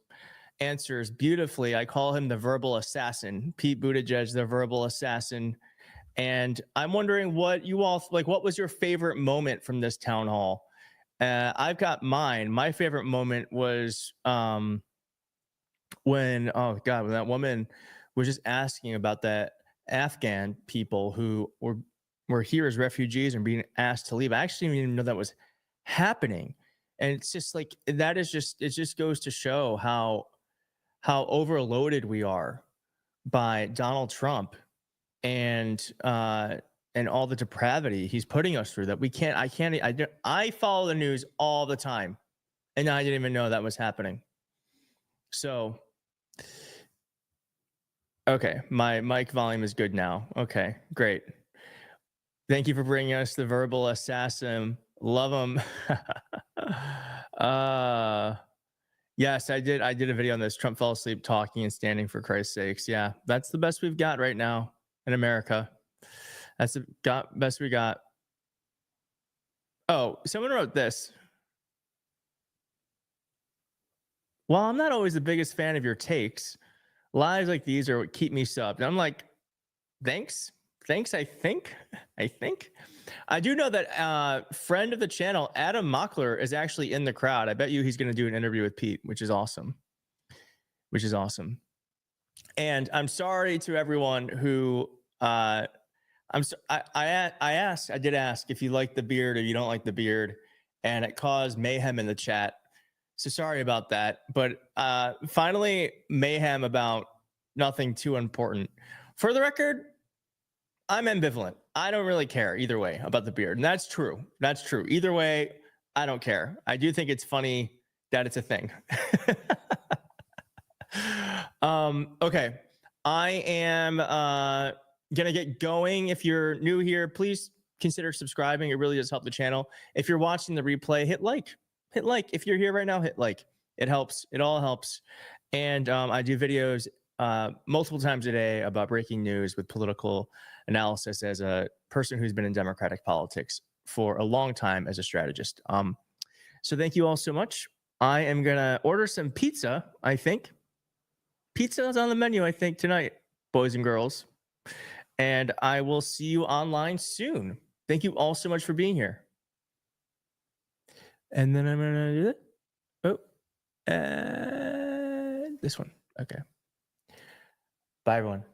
answers beautifully. I call him the verbal assassin. Pete Buttigieg, the verbal assassin. And I'm wondering what you all, what was your favorite moment from this town hall? I've got mine. My favorite moment was when that woman was just asking about the Afghan people who were here as refugees and being asked to leave. I actually didn't even know that was happening. And it's just like, that is just, it just goes to show how overloaded we are by Donald Trump and all the depravity he's putting us through, that I follow the news all the time, and I didn't even know that was happening. So, okay, my mic volume is good now. Okay, great. Thank you for bringing us the verbal assassin. Love him. Yes, I did a video on this. Trump fell asleep talking and standing, for Christ's sakes. Yeah, that's the best we've got right now in America. That's the best we got. Oh, someone wrote this. Well, I'm not always the biggest fan of your takes. Lives like these are what keep me subbed. And I'm like, thanks. I think. I do know that friend of the channel, Adam Mockler, is actually in the crowd. I bet you he's going to do an interview with Pete, which is awesome. And I'm sorry to everyone who I did ask if you like the beard or you don't like the beard, and it caused mayhem in the chat. So sorry about that. But finally, mayhem about nothing too important. For the record, I'm ambivalent. I don't really care either way about the beard. And that's true. Either way, I don't care. I do think it's funny that it's a thing. Okay. I am gonna get going. If you're new here, please consider subscribing. It really does help the channel. If you're watching the replay, hit like. If you're here right now, hit like. It helps. It all helps. And I do videos multiple times a day about breaking news with political analysis as a person who's been in Democratic politics for a long time as a strategist. So thank you all so much. I am gonna order some pizza, I think. Pizza is on the menu, I think, tonight, boys and girls. And I will see you online soon. Thank you all so much for being here. And then I'm gonna do that. Oh, and this one. Okay. Bye, everyone.